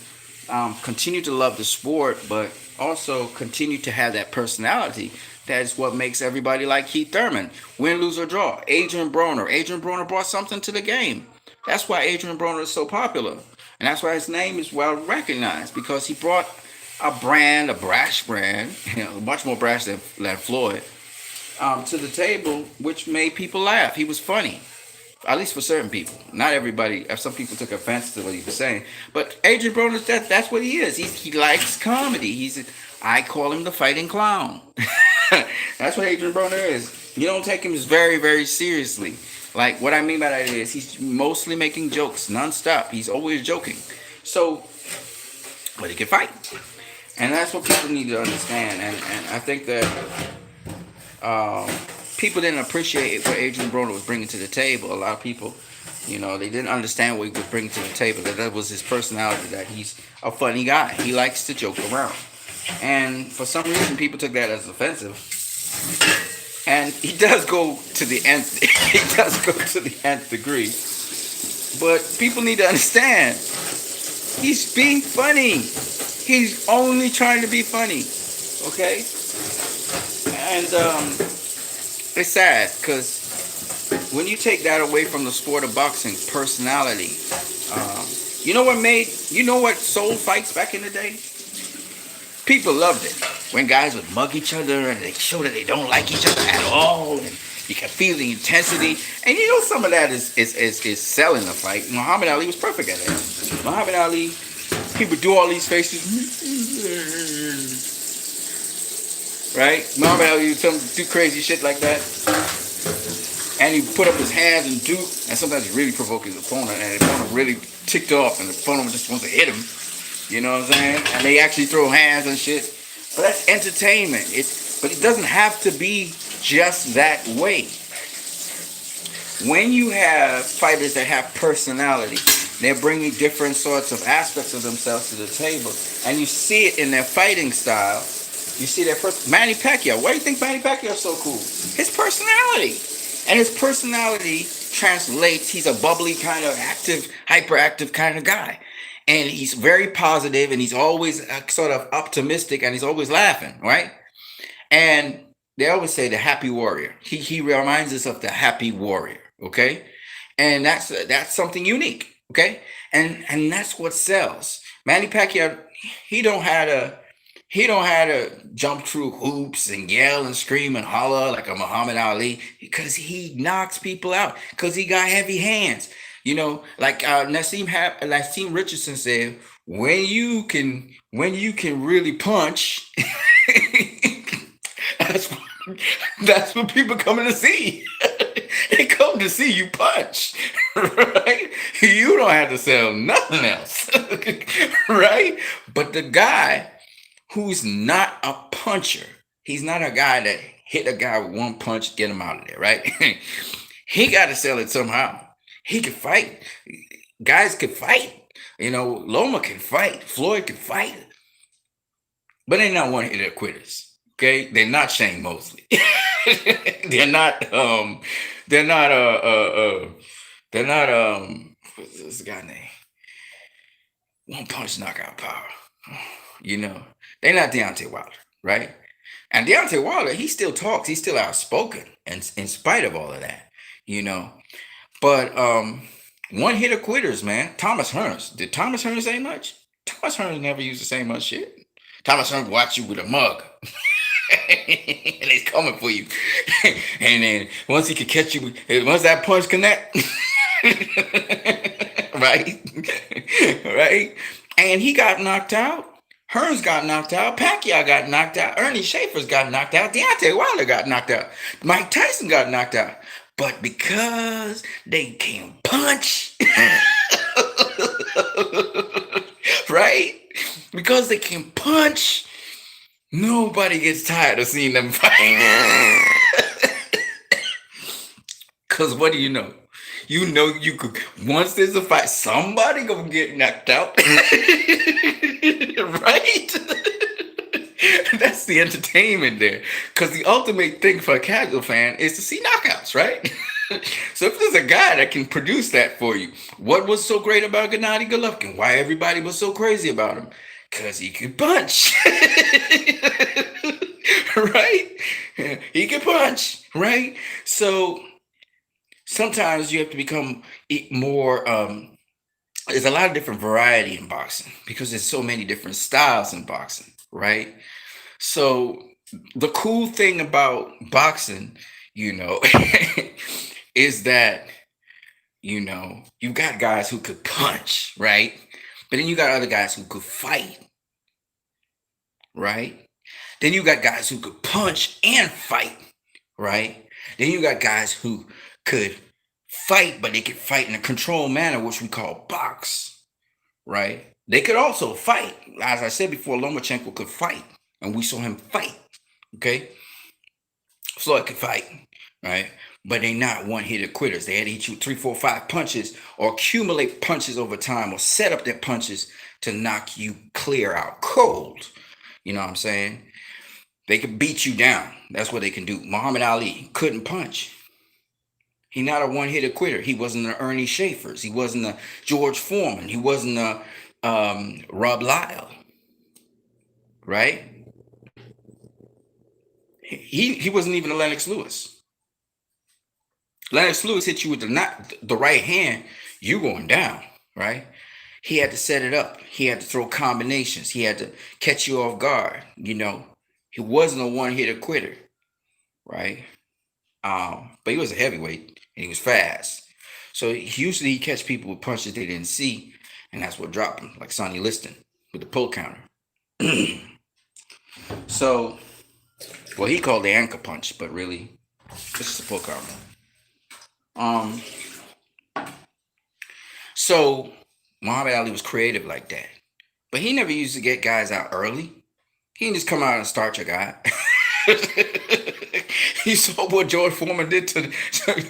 S1: continue to love the sport, but also continue to have that personality. That is what makes everybody like Keith Thurman. Win, lose, or draw. Adrian Broner. Adrian Broner brought something to the game. That's why Adrian Broner is so popular. And that's why his name is well recognized, because he brought a brand, a brash brand, much more brash than Floyd, to the table, which made people laugh. He was funny, at least for certain people. Not everybody. Some people took offense to what he was saying, but Adrian Broner, that's what he is. He likes comedy. I call him the fighting clown. That's what Adrian Broner is. You don't take him as very, very seriously. Like, what I mean by that is he's mostly making jokes nonstop. He's always joking. So, but he can fight. And that's what people need to understand. And I think that people didn't appreciate what Adrian Broner was bringing to the table. A lot of people, they didn't understand what he was bringing to the table. That was his personality, that he's a funny guy. He likes to joke around. And for some reason, people took that as offensive. And he does go to the nth. He does go to the nth degree. But people need to understand, he's being funny. He's only trying to be funny. Okay? And it's sad, because when you take that away from the sport of boxing, personality, you know what sold fights back in the day? People loved it when guys would mug each other and they show that they don't like each other at all, and you can feel the intensity. And some of that is selling the fight. Muhammad Ali was perfect at it. Muhammad Ali, he would do all these faces, right? Muhammad Ali would do crazy shit like that, and he put up his hands and and sometimes he really provoked his opponent, and the opponent really ticked off, and the opponent just wants to hit him. You know what I'm saying? And they actually throw hands and shit. But that's entertainment. But it doesn't have to be just that way. When you have fighters that have personality, they're bringing different sorts of aspects of themselves to the table. And you see it in their fighting style. You see their Manny Pacquiao. Why do you think Manny Pacquiao is so cool? His personality. And his personality translates. He's a bubbly kind of active, hyperactive kind of guy. And he's very positive, and he's always sort of optimistic, and he's always laughing, right? And they always say the happy warrior. He reminds us of the happy warrior, okay? And that's something unique, okay? And that's what sells. Manny Pacquiao, he don't have to jump through hoops and yell and scream and holler like a Muhammad Ali, because he knocks people out, because he got heavy hands. Like Nassim Richardson said, when you can really punch, that's that's what people coming to see. They come to see you punch, right? You don't have to sell nothing else, right? But the guy who's not a puncher, he's not a guy that hit a guy with one punch, get him out of there, right? He got to sell it somehow. He could fight. Guys could fight. Loma can fight. Floyd can fight. But they're not one-hitter quitters. Okay? They're not Shane Mosley. they're not what's this guy name? One punch knockout power. They're not Deontay Wilder, right? And Deontay Wilder, he still talks. He's still outspoken, and in spite of all of that, But one hitter quitters, man. Thomas Hearns. Did Thomas Hearns say much? Thomas Hearns never used to say much shit. Thomas Hearns watch you with a mug. And he's coming for you. And then once he can catch you, once that punch connect, right, right, and he got knocked out. Hearns got knocked out. Pacquiao got knocked out. Ernie Schaefer's got knocked out. Deontay Wilder got knocked out. Mike Tyson got knocked out. But because they can punch, right? Because they can punch, nobody gets tired of seeing them fight. Because what do you know? You know you could, once there's a fight, somebody gonna get knocked out. Right? That's the entertainment there. Because the ultimate thing for a casual fan is to see knockouts, right? So if there's a guy that can produce that for you, what was so great about Gennady Golovkin? Why everybody was so crazy about him? Because he could punch. Right? He could punch, right? So sometimes you have to become more there's a lot of different variety in boxing because there's so many different styles in boxing, right? So the cool thing about boxing, you know, is that, you know, you got guys who could punch, right? But then you got other guys who could fight, right? Then you got guys who could punch and fight, right? Then you got guys who could fight, but they could fight in a controlled manner, which we call box, right? They could also fight. As I said before, Lomachenko could fight, and we saw him fight, okay? Floyd could fight, right? But they're not one-hitter quitters. They had to hit you 3, 4, 5 punches or accumulate punches over time or set up their punches to knock you clear out cold. You know what I'm saying? They could beat you down. That's what they can do. Muhammad Ali couldn't punch. He's not a one-hitter quitter. He wasn't the Ernie Schaefer's. He wasn't the George Foreman. He wasn't the Rob Lyle, right? He wasn't even a Lennox Lewis. Lennox Lewis hit you with the right hand, you going down, right? He had to set it up. He had to throw combinations. He had to catch you off guard. You know, he wasn't a one-hitter quitter, right? But he was a heavyweight and he was fast. So usually he catch people with punches they didn't see, and that's what dropped him, like Sonny Liston with the pull counter. So, well, he called the anchor punch, but really, this is a pull counter. So Muhammad Ali was creative like that, but he never used to get guys out early. He didn't just come out and start your guy. You saw what George Foreman did to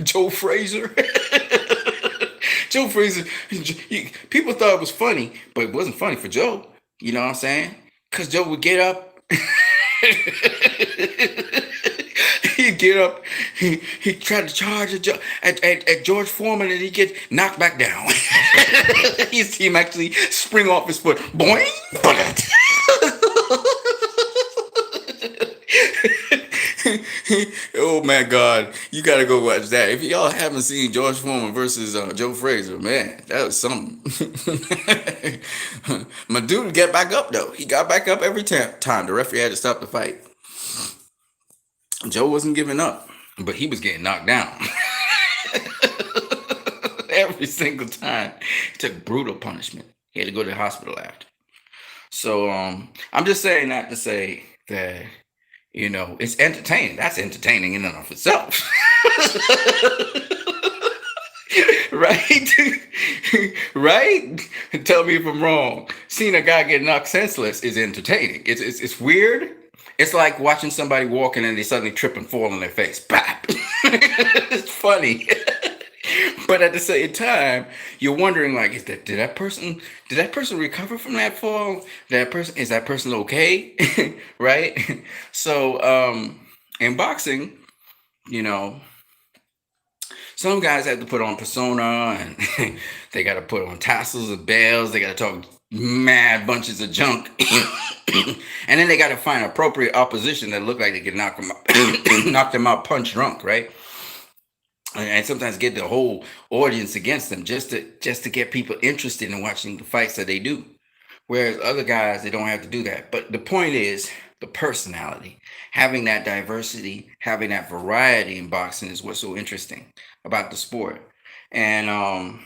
S1: Joe Frazier. Joe Frazier, people thought it was funny, but it wasn't funny for Joe. You know what I'm saying? Because Joe would get up. He'd get up. He'd try to charge at George Foreman, and he'd get knocked back down. You see him actually spring off his foot. Boing! Oh my God, you gotta go watch that. If y'all haven't seen George Foreman versus Joe Frazier, man, that was something. My dude got back up though. He got back up every time. The referee had to stop the fight. Joe wasn't giving up, but he was getting knocked down. Every single time. He took brutal punishment. He had to go to the hospital after. So I'm just saying that to say that, you know, it's entertaining. That's entertaining in and of itself. Right? Right? Tell me if I'm wrong. Seeing a guy get knocked senseless is entertaining. It's weird. It's like watching somebody walking and they suddenly trip and fall on their face. Bap! It's funny. But at the same time, you're wondering, like, did that person recover from that fall? Is that person okay? Right? So in boxing, you know, some guys have to put on persona, and they got to put on tassels and bells. They got to talk mad bunches of junk. And then they got to find appropriate opposition that look like they can knock them out punch drunk, right? And sometimes get the whole audience against them just to get people interested in watching the fights that they do. Whereas other guys, they don't have to do that. But the point is, the personality. Having that diversity, having that variety in boxing is what's so interesting about the sport. And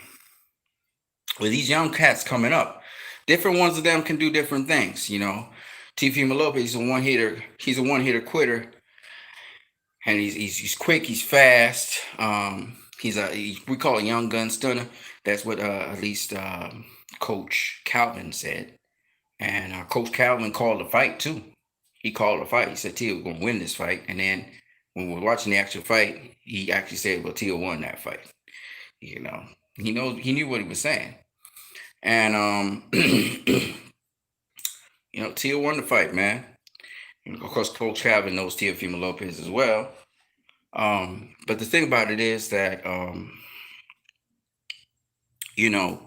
S1: with these young cats coming up, different ones of them can do different things. Teofimo Lopez, he's a one hitter. He's a one hitter quitter, and he's quick. He's fast. We call it young gun stunner. That's what at least Coach Calvin said. And Coach Calvin called the fight too. He called the fight. He said Tia was gonna win this fight. And then when we were watching the actual fight, he actually said, "Well, Tia won that fight." You know, he knew what he was saying. And Tia won the fight, man. And of course, Coach Calvin knows Teofimo Lopez as well. But the thing about it is that you know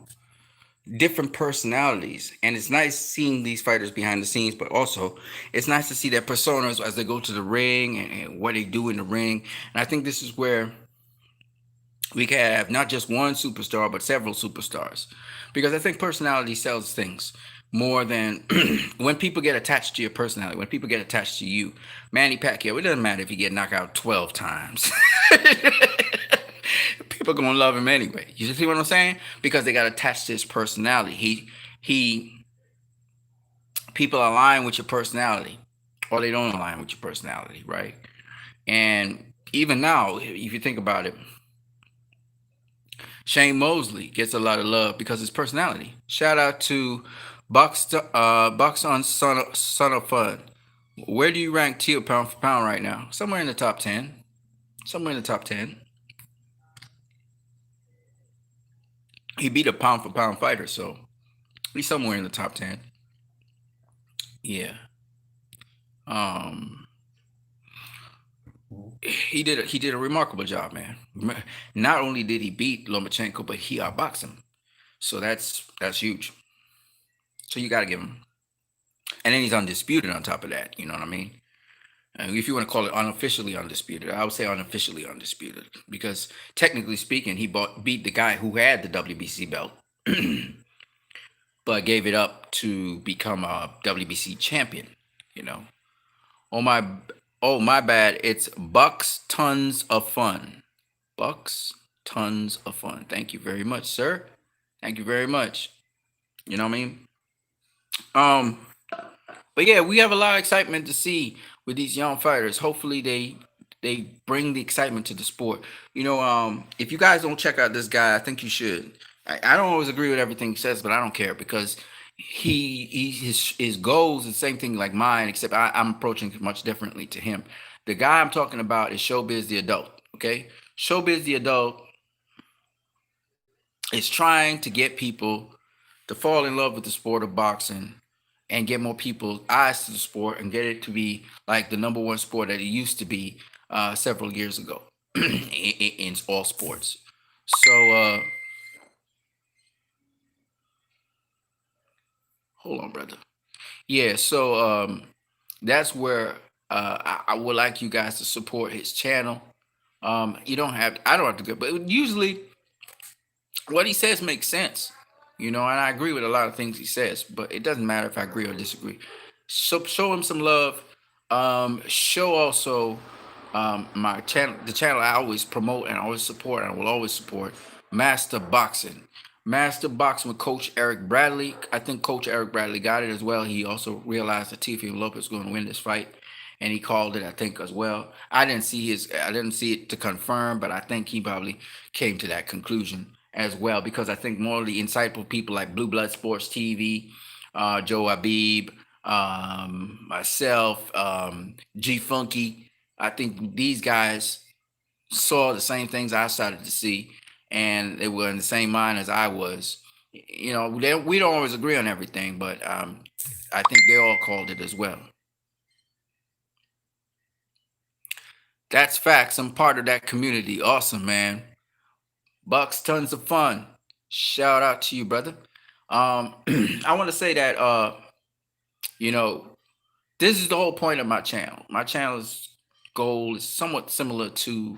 S1: different personalities, and it's nice seeing these fighters behind the scenes, but also it's nice to see their personas as they go to the ring, and what they do in the ring. And I think this is where we can have not just one superstar but several superstars, because I think personality sells things more than when people get attached to your personality, when people get attached to you. Manny Pacquiao, it doesn't matter if he get knocked out 12 times. People gonna love him anyway. You see what I'm saying? Because they got attached to his personality. He people align with your personality, or they don't align with your personality, right? And even now, if you think about it, Shane Mosley gets a lot of love because of his personality. Shout out to Box on Son of Fun. Where do you rank Teal pound for pound right now? Somewhere in the top 10. Somewhere in the top 10. He beat a pound for pound fighter, so he's somewhere in the top 10. Yeah. Um, he did a remarkable job, man. Not only did he beat Lomachenko, but he outboxed him. So that's huge. So you got to give him. And then he's undisputed on top of that. You know what I mean? And if you want to call it unofficially undisputed, I would say unofficially undisputed, because technically speaking, he beat the guy who had the WBC belt, but gave it up to become a WBC champion. You know. Oh my, oh my bad. It's Bucks Tons of Fun. Bucks Tons of Fun. Thank you very much, sir. Thank you very much. You know what I mean? Um, but yeah, we have a lot of excitement to see with these young fighters. Hopefully, they bring the excitement to the sport. If you guys don't check out this guy, I think you should. I don't always agree with everything he says, but I don't care, because his goals is the same thing like mine, except I'm approaching it much differently to him. The guy I'm talking about is Showbiz the Adult. Okay, Showbiz the Adult is trying to get people to fall in love with the sport of boxing, and get more people's eyes to the sport, and get it to be like the number one sport that it used to be several years ago in all sports. So hold on, brother. Yeah, so that's where I would like you guys to support his channel. I don't have to go, but usually what he says makes sense, and I agree with a lot of things he says, but it doesn't matter if I agree or disagree. So show him some love. Show also my channel, the channel I always promote and always support and will always support, Master Boxing. Master Boxing with Coach Eric Bradley. I think Coach Eric Bradley got it as well. He also realized that Teofimo Lopez was going to win this fight, and he called it, I think, as well. I didn't see it to confirm, but I think he probably came to that conclusion as well, because I think more of the insightful people like Blue Blood Sports TV, Joe Abib, myself, G Funky. I think these guys saw the same things I started to see, and they were in the same mind as I was. We don't always agree on everything, but I think they all called it as well. That's facts. I'm part of that community. Awesome, man. Bucks, tons of fun. Shout out to you, brother. I want to say that you know, this is the whole point of my channel. My channel's goal is somewhat similar to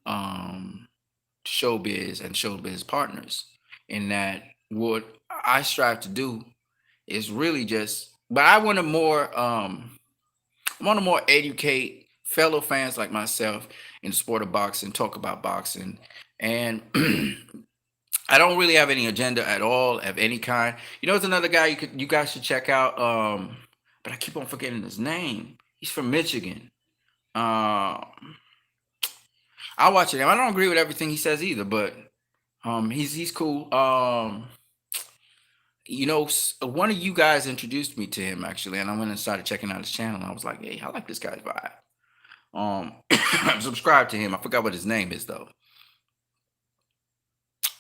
S1: um Showbiz and Showbiz Partners, in that what I strive to do is really just, but I want to more I want to more educate fellow fans like myself in the sport of boxing, talk about boxing, and I don't really have any agenda at all of any kind. You know, it's another guy you guys should check out. But I keep on forgetting his name. He's from Michigan. Um, I watch it. I don't agree with everything he says either, but he's cool. One of you guys introduced me to him actually, and I went and started checking out his channel. And I was like, hey, I like this guy's vibe. I'm subscribed to him. I forgot what his name is though.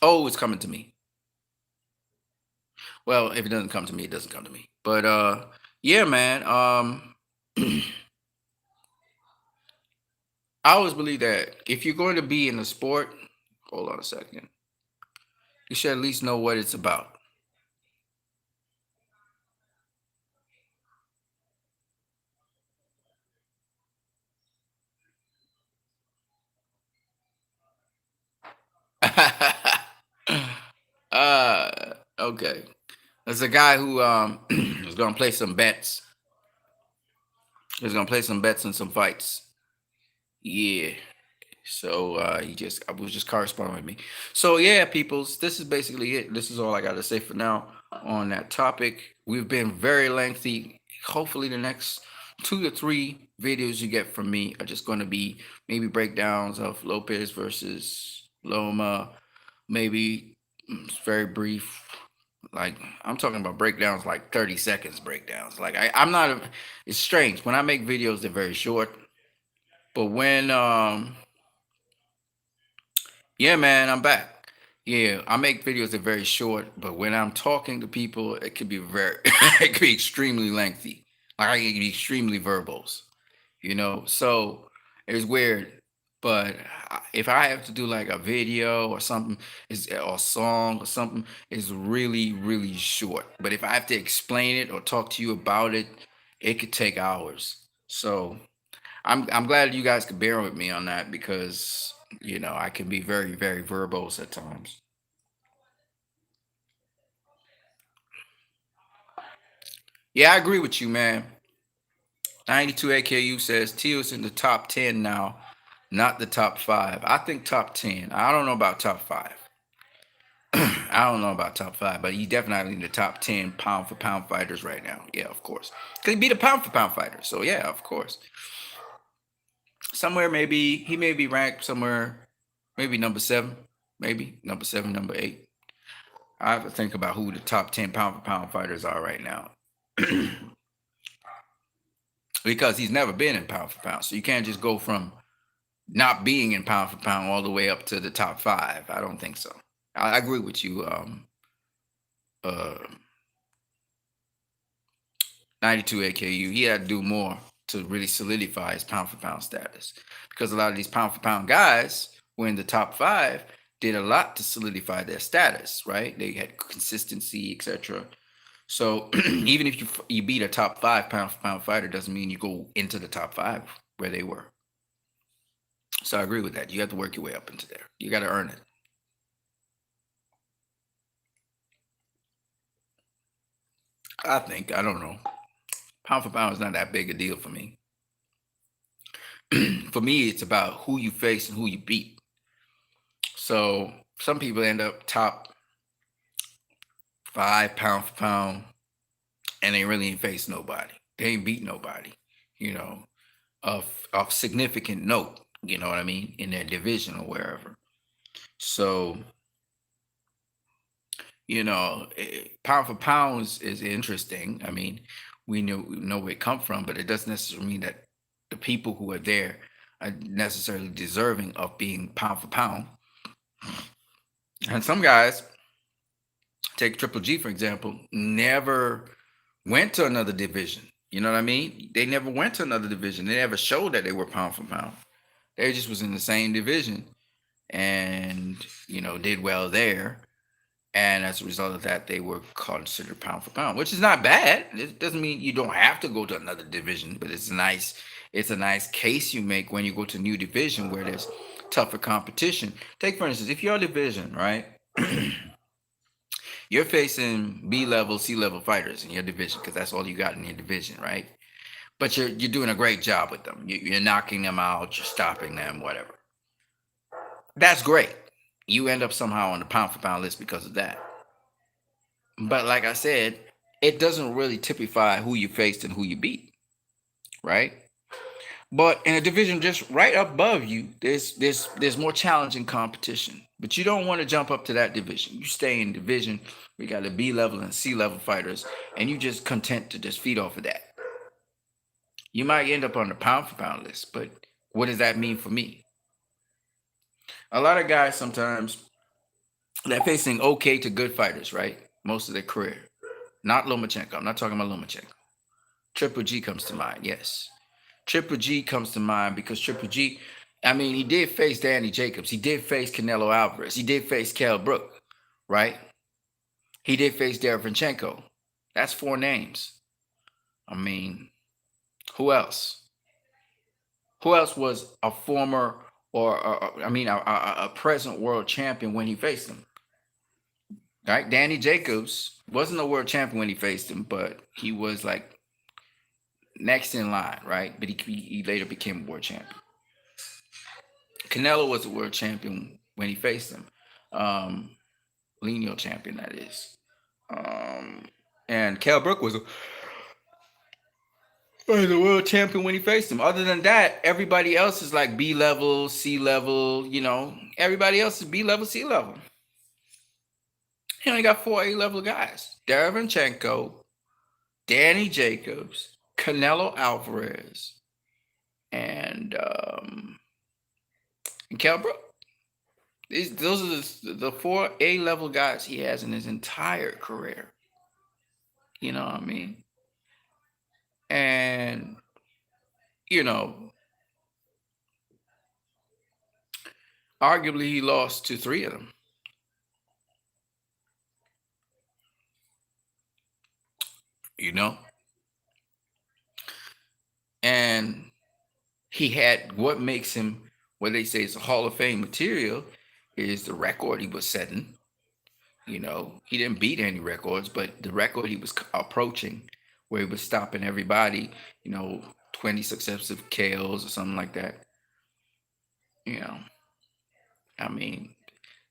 S1: Oh, it's coming to me. Well, if it doesn't come to me, it doesn't come to me. But yeah, man. I always believe that if you're going to be in the sport, hold on a second, you should at least know what it's about. Okay. There's a guy who is gonna play some bets. He's gonna play some bets and some fights. Yeah. So he just I was just corresponding with me. So yeah, peoples, this is basically it. This is all I gotta say for now on that topic. We've been very lengthy. Hopefully the next 2 to 3 videos you get from me are just gonna be maybe breakdowns of Lopez versus Loma, maybe very brief. Like I'm talking about breakdowns like 30 seconds breakdowns. Like I'm not it's strange. When I make videos, they're very short. But when yeah, man, I'm back. Yeah, I make videos that are very short, but when I'm talking to people, it could be very, it could be extremely lengthy. Like I can be extremely verbose, So it's weird, but if I have to do like a video or something, is or a song or something, it's really, really short. But if I have to explain it or talk to you about it, it could take hours. So I'm glad you guys could bear with me on that because I can be very very verbose at times. Yeah, I agree with you, man. 92 AKU says Teal's in the top 10 now, not the top 5. I think top 10. I don't know about top 5. I don't know about top 5, but he's definitely in the top 10 pound for pound fighters right now. Yeah, of course. Because he beat a pound for pound fighter. So yeah, of course. Somewhere maybe he may be ranked somewhere, maybe number 7, maybe number 7, number 8. I have to think about who the top 10 pound for pound fighters are right now. Because he's never been in pound for pound. So you can't just go from not being in pound for pound all the way up to the top 5. I don't think so. I agree with you. Uh, 92 AKU, he had to do more to really solidify his pound for pound status because a lot of these pound for pound guys were in the top 5 did a lot to solidify their status, right? They had consistency, etc. So even if you beat a top 5 pound for pound fighter, doesn't mean you go into the top 5 where they were. So I agree with that. You have to work your way up into there. You got to earn it. I don't know. Pound for pound is not that big a deal for me. For me, it's about who you face and who you beat. So some people end up top 5 pound for pound, and they really ain't face nobody. They ain't beat nobody, you know, of significant note. You know what I mean? In their division or wherever. So pound for pound is interesting. I mean, we know where it come from, but it doesn't necessarily mean that the people who are there are necessarily deserving of being pound for pound. And some guys, take Triple G for example, never went to another division. You know what I mean? They never went to another division. They never showed that they were pound for pound. They just was in the same division and did well there. And as a result of that, they were considered pound for pound, which is not bad. It doesn't mean you don't have to go to another division, but it's nice. It's a nice case you make when you go to a new division where there's tougher competition. Take for instance, if your division, right, you're facing B level, C level fighters in your division because that's all you got in your division, right? but you're doing a great job with them. You're knocking them out, you're stopping them, whatever. That's great. You end up somehow on the pound for pound list because of that. But like I said, it doesn't really typify who you faced and who you beat, right? But in a division just right above you, there's more challenging competition. But you don't want to jump up to that division. You stay in division. We got the B level and C level fighters, and you just content to just feed off of that. You might end up on the pound for pound list, but what does that mean for me? A lot of guys sometimes they're facing okay to good fighters, right? Most of their career. Not Lomachenko. I'm not talking about Lomachenko. Triple G comes to mind, yes. Triple G comes to mind because Triple G, I mean, he did face Danny Jacobs. He did face Canelo Alvarez. He did face Kell Brook, right? He did face Derevyanchenko. That's four names. I mean, who else? Who else was a former a present world champion when he faced him? Right? Danny Jacobs wasn't a world champion when he faced him, but he was like next in line, right? But he later became a world champion. Canelo was a world champion when he faced him. Lineal champion, that is. And Kell Brook was a world champion when he faced him. Other than that, everybody else is like B level, C level, everybody else is B level, C level. He only got four A level guys. Derevyanchenko, Danny Jacobs, Canelo Alvarez, and Kell Brook. Those are the four A level guys he has in his entire career. You know what I mean? And you know, arguably he lost to three of them. You know, and he had what makes him what they say is a Hall of Fame material is the record he was setting. He didn't beat any records, but the record he was approaching, where he was stopping everybody, 20 successive KOs or something like that. You know, I mean,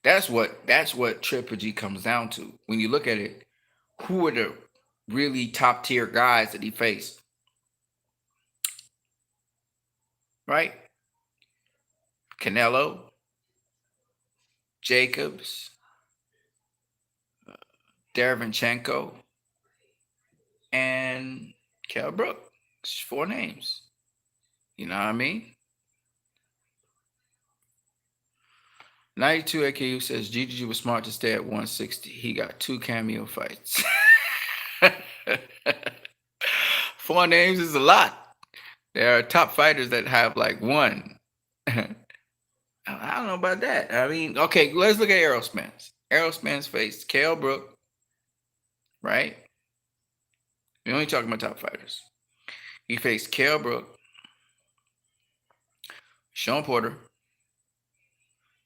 S1: that's what Triple G comes down to. When you look at it, who are the really top tier guys that he faced? Right? Canelo, Jacobs, Derevyanchenko, and Kell Brook. It's four names. You know what I mean? 92 AKU says GGG was smart to stay at 160. He got two cameo fights. Four names is a lot. There are top fighters that have like one. I don't know about that. I mean, okay, let's look at Errol Spence. Errol Spence faced Kell Brook, right? We're only talking about top fighters. He faced Kell Brook, Sean Porter,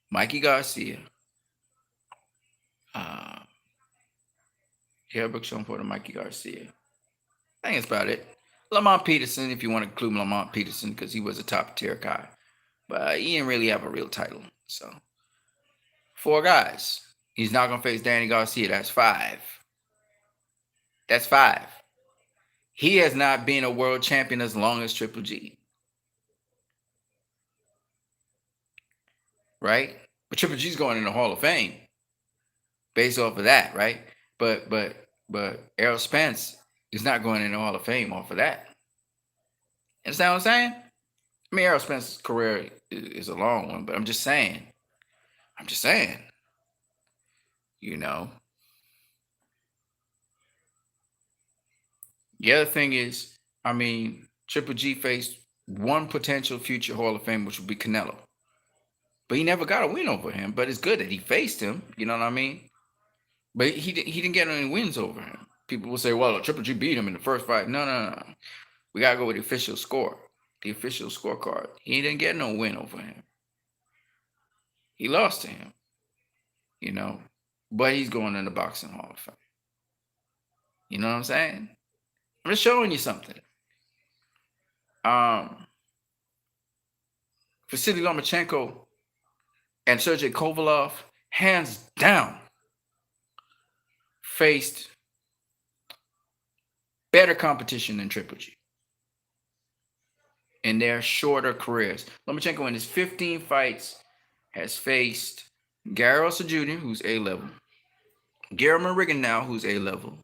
S1: Mikey Garcia, uh, Kell Brook, Sean Porter, Mikey Garcia. I think that's about it. Lamont Peterson, if you want to include Lamont Peterson, because he was a top tier guy. But he didn't really have a real title. So, four guys. He's not going to face Danny Garcia. That's five. That's five. He has not been a world champion as long as Triple G. Right? But Triple G's going in the Hall of Fame based off of that, right? But Errol Spence is not going in the Hall of Fame off of that. Understand what I'm saying? I mean, Errol Spence's career is a long one, but I'm just saying. You know. The other thing is, I mean, Triple G faced one potential future Hall of Fame, which would be Canelo. But he never got a win over him. But it's good that he faced him. You know what I mean? But he didn't get any wins over him. People will say, well, Triple G beat him in the first fight. No. We got to go with the official score. The official scorecard. He didn't get no win over him. He lost to him. But he's going in the Boxing Hall of Fame. You know what I'm saying? I'm just showing you something.
S2: Um, Vasily Lomachenko and Sergey Kovalev, hands down, faced better competition than Triple G in their shorter careers. Lomachenko in his 15 fights has faced Gary Russell Jr., who's A level, Gary Rigan now, who's A level.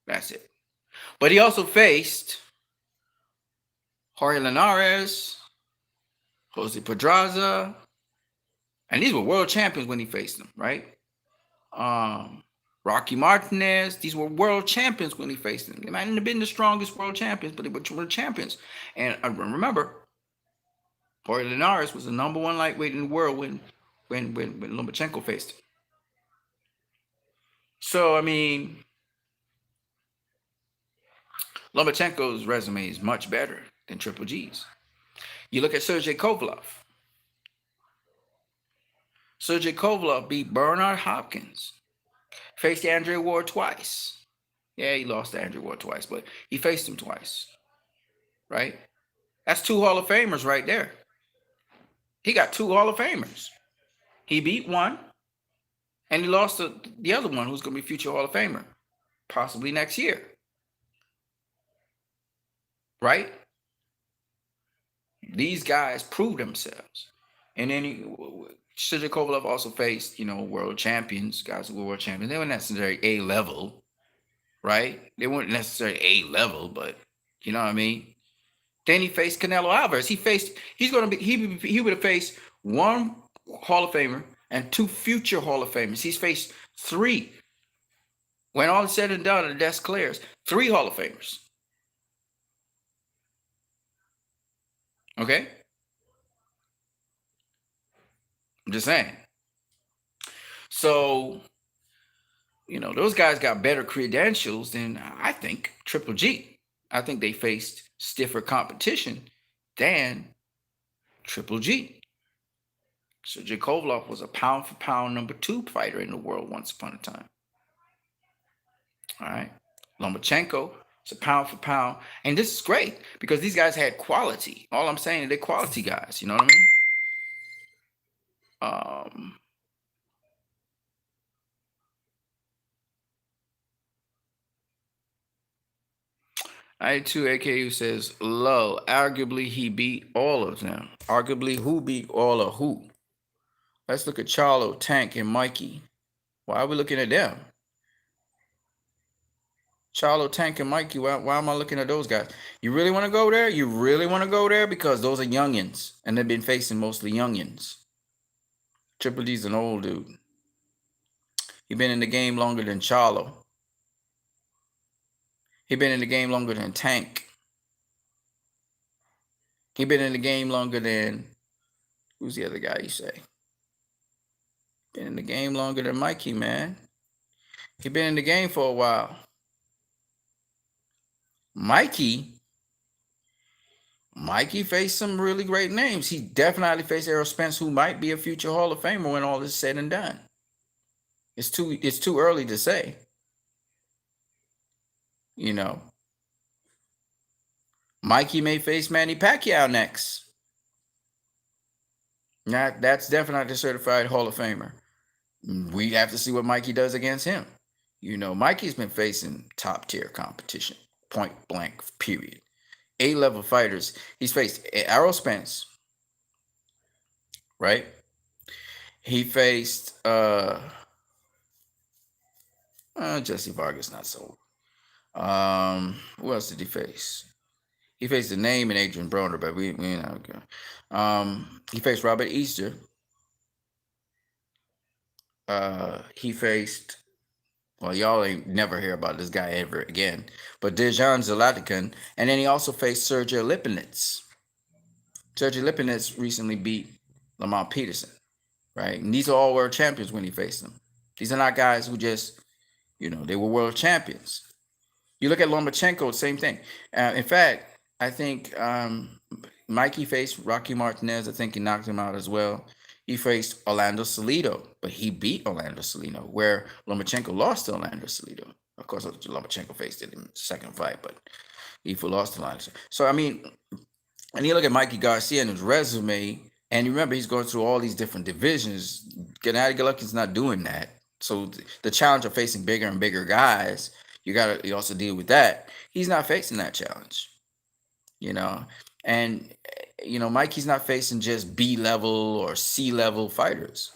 S2: That's it. But he also faced Jorge Linares, Jose Pedraza, and these were world champions when he faced them, right? Um, Rocky Martinez, these were world champions when he faced them. They might not have been the strongest world champions, but they were world champions. And remember, Jorge Linares was the number one lightweight in the world when Lomachenko faced him. So I mean, Lomachenko's resume is much better than Triple G's. You look at Sergey Kovalev. Sergey Kovalev beat Bernard Hopkins, faced Andre Ward twice. Yeah, he lost to Andre Ward twice, but he faced him twice, right? That's two Hall of Famers right there. He got two Hall of Famers. He beat one, and he lost to the other one, who's going to be future Hall of Famer, possibly next year, right? These guys prove themselves. And then Sergey Kovalev also faced, world champions, guys who were world champions. They weren't necessarily A level, right? They weren't necessarily A level, but you know what I mean? Then he faced Canelo Alvarez. He would have faced one Hall of Famer and two future Hall of Famers. He's faced three. When all is said and done and the desk clears, three Hall of Famers. Okay? I'm just saying. So, those guys got better credentials than I think Triple G. I think they faced stiffer competition than Triple G. Sergey Kovalev was a pound for pound number 2 fighter in the world once upon a time. All right. Lomachenko is a pound for pound. And this is great because these guys had quality. All I'm saying is they're quality guys. You know what I mean? 92 AKU says, low. Arguably, he beat all of them. Arguably, who beat all of who? Let's look at Charlo, Tank, and Mikey. Why are we looking at them? Charlo, Tank, and Mikey. Why am I looking at those guys? You really want to go there? You really want to go there? Because those are youngins. And they've been facing mostly youngins. Triple D's an old dude. He been in the game longer than Charlo. He been in the game longer than Tank. He been in the game longer than... Who's the other guy you say? Been in the game longer than Mikey, man. He been in the game for a while. Mikey faced some really great names. He definitely faced Errol Spence, who might be a future Hall of Famer when all is said and done. It's too early to say. Mikey may face Manny Pacquiao next. That's definitely a certified Hall of Famer. We have to see what Mikey does against him. Mikey's been facing top tier competition, point blank, period. A-level fighters. He's faced Errol Spence, right? He faced Jesse Vargas, not so. Who else did he face? He faced the name and Adrian Broner, but we not okay. He faced Robert Easter. He faced, well, y'all ain't never hear about this guy ever again, but Dejan Zlatican, and then he also faced Sergio Lipinets. Sergio Lipinets recently beat Lamont Peterson, right? And these are all world champions when he faced them. These are not guys who just, they were world champions. You look at Lomachenko, same thing. In fact, I think Mikey faced Rocky Martinez. I think he knocked him out as well. He faced Orlando Salido, but he beat Orlando Salido, where Lomachenko lost to Orlando Salido. Of course, Lomachenko faced it in the second fight, but he lost the line. So I mean, and you look at Mikey Garcia and his resume, and you remember he's going through all these different divisions. Gennady Golovkin's not doing that. So the challenge of facing bigger and bigger guys, you also deal with that. He's not facing that challenge, you know. And Mikey's not facing just B level or C level fighters.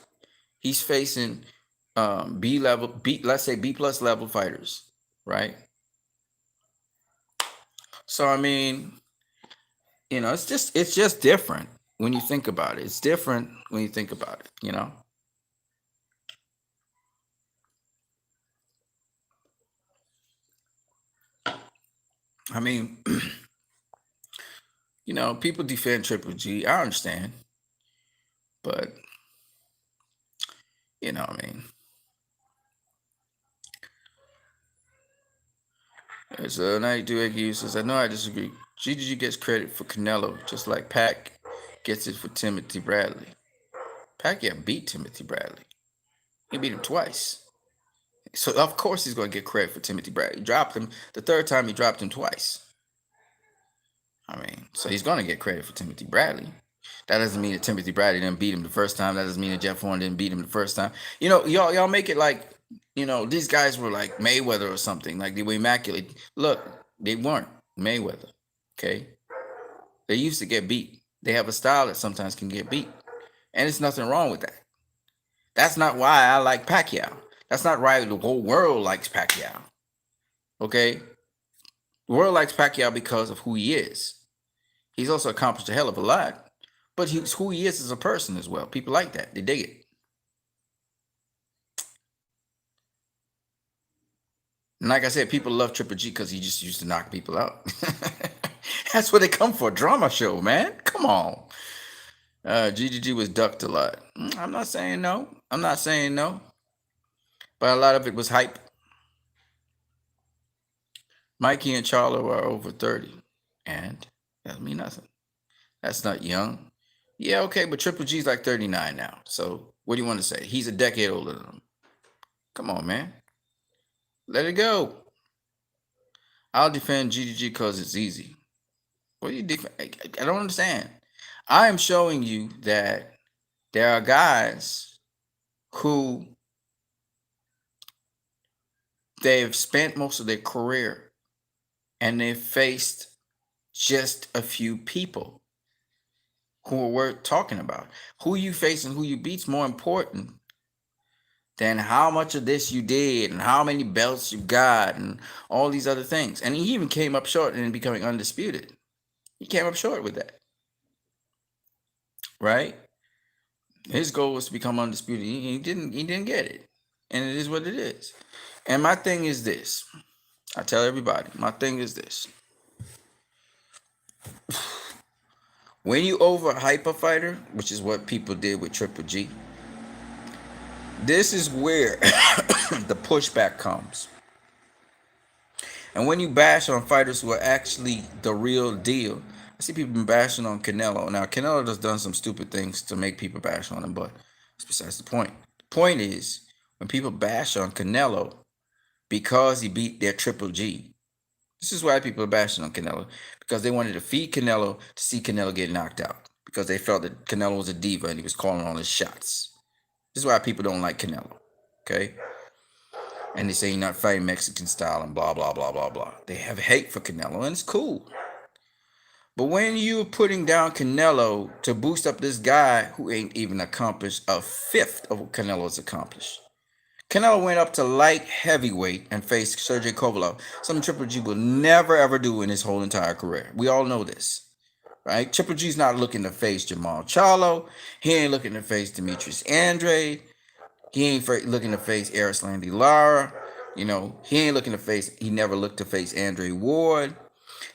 S2: He's facing B level, let's say B plus level fighters, right? So I mean, it's just different when you think about it. It's different when you think about it. I mean, people defend Triple G. I understand, but I mean, as a 92 AQ says, I know I disagree. GGG gets credit for Canelo, just like Pac gets it for Timothy Bradley. Pacquiao beat Timothy Bradley. He beat him twice. So of course he's going to get credit for Timothy Bradley. He dropped him the third time. He dropped him twice. I mean, so he's going to get credit for Timothy Bradley. That doesn't mean that Timothy Bradley didn't beat him the first time. That doesn't mean that Jeff Horn didn't beat him the first time. Y'all make it like, these guys were like Mayweather or something. Like they were immaculate. Look, they weren't Mayweather. Okay, they used to get beat. They have a style that sometimes can get beat, and there's nothing wrong with that. That's not why I like Pacquiao. That's not why the whole world likes Pacquiao. Okay, the world likes Pacquiao because of who he is. He's also accomplished a hell of a lot, but he's who he is as a person as well. People like that. They dig it. And like I said, people love Triple G because he just used to knock people out. That's what they come for. Drama show, man. Come on. GGG was ducked a lot. I'm not saying no. I'm not saying no. But a lot of it was hype. Mikey and Charlo are over 30. And that doesn't mean nothing. That's not young. Yeah, okay, but Triple G's like 39 now. So what do you want to say? He's a decade older than him. Come on, man. Let it go. I'll defend GGG because it's easy. What do you defend? I don't understand. I am showing you that there are guys who they've spent most of their career and they've faced just a few people who are worth talking about. Who you face and who you beat's more important than how much of this you did and how many belts you got and all these other things. And he even came up short in becoming undisputed. He came up short with that. Right? His goal was to become undisputed. He didn't get it. And it is what it is. And my thing is this. I tell everybody, my thing is this. When you overhype a fighter, which is what people did with Triple G, this is where the pushback comes. And when you bash on fighters who are actually the real deal, I see people bashing on Canelo. Now, Canelo has done some stupid things to make people bash on him, but that's besides the point. The point is, when people bash on Canelo because he beat their Triple G, this is why people are bashing on Canelo, because they wanted to feed Canelo to see Canelo get knocked out, because they felt that Canelo was a diva and he was calling all his shots. This is why people don't like Canelo, okay? And they say he's not fighting Mexican style and blah, blah, blah, blah, blah. They have hate for Canelo, and it's cool. But when you're putting down Canelo to boost up this guy who ain't even accomplished a fifth of what Canelo's accomplished. Canelo went up to light heavyweight and faced Sergey Kovalev, something Triple G will never ever do in his whole entire career. We all know this, right? Triple G's not looking to face Jamal Charlo. He ain't looking to face Demetrius Andrade. He ain't looking to face Erislandy Lara. He never looked to face Andre Ward.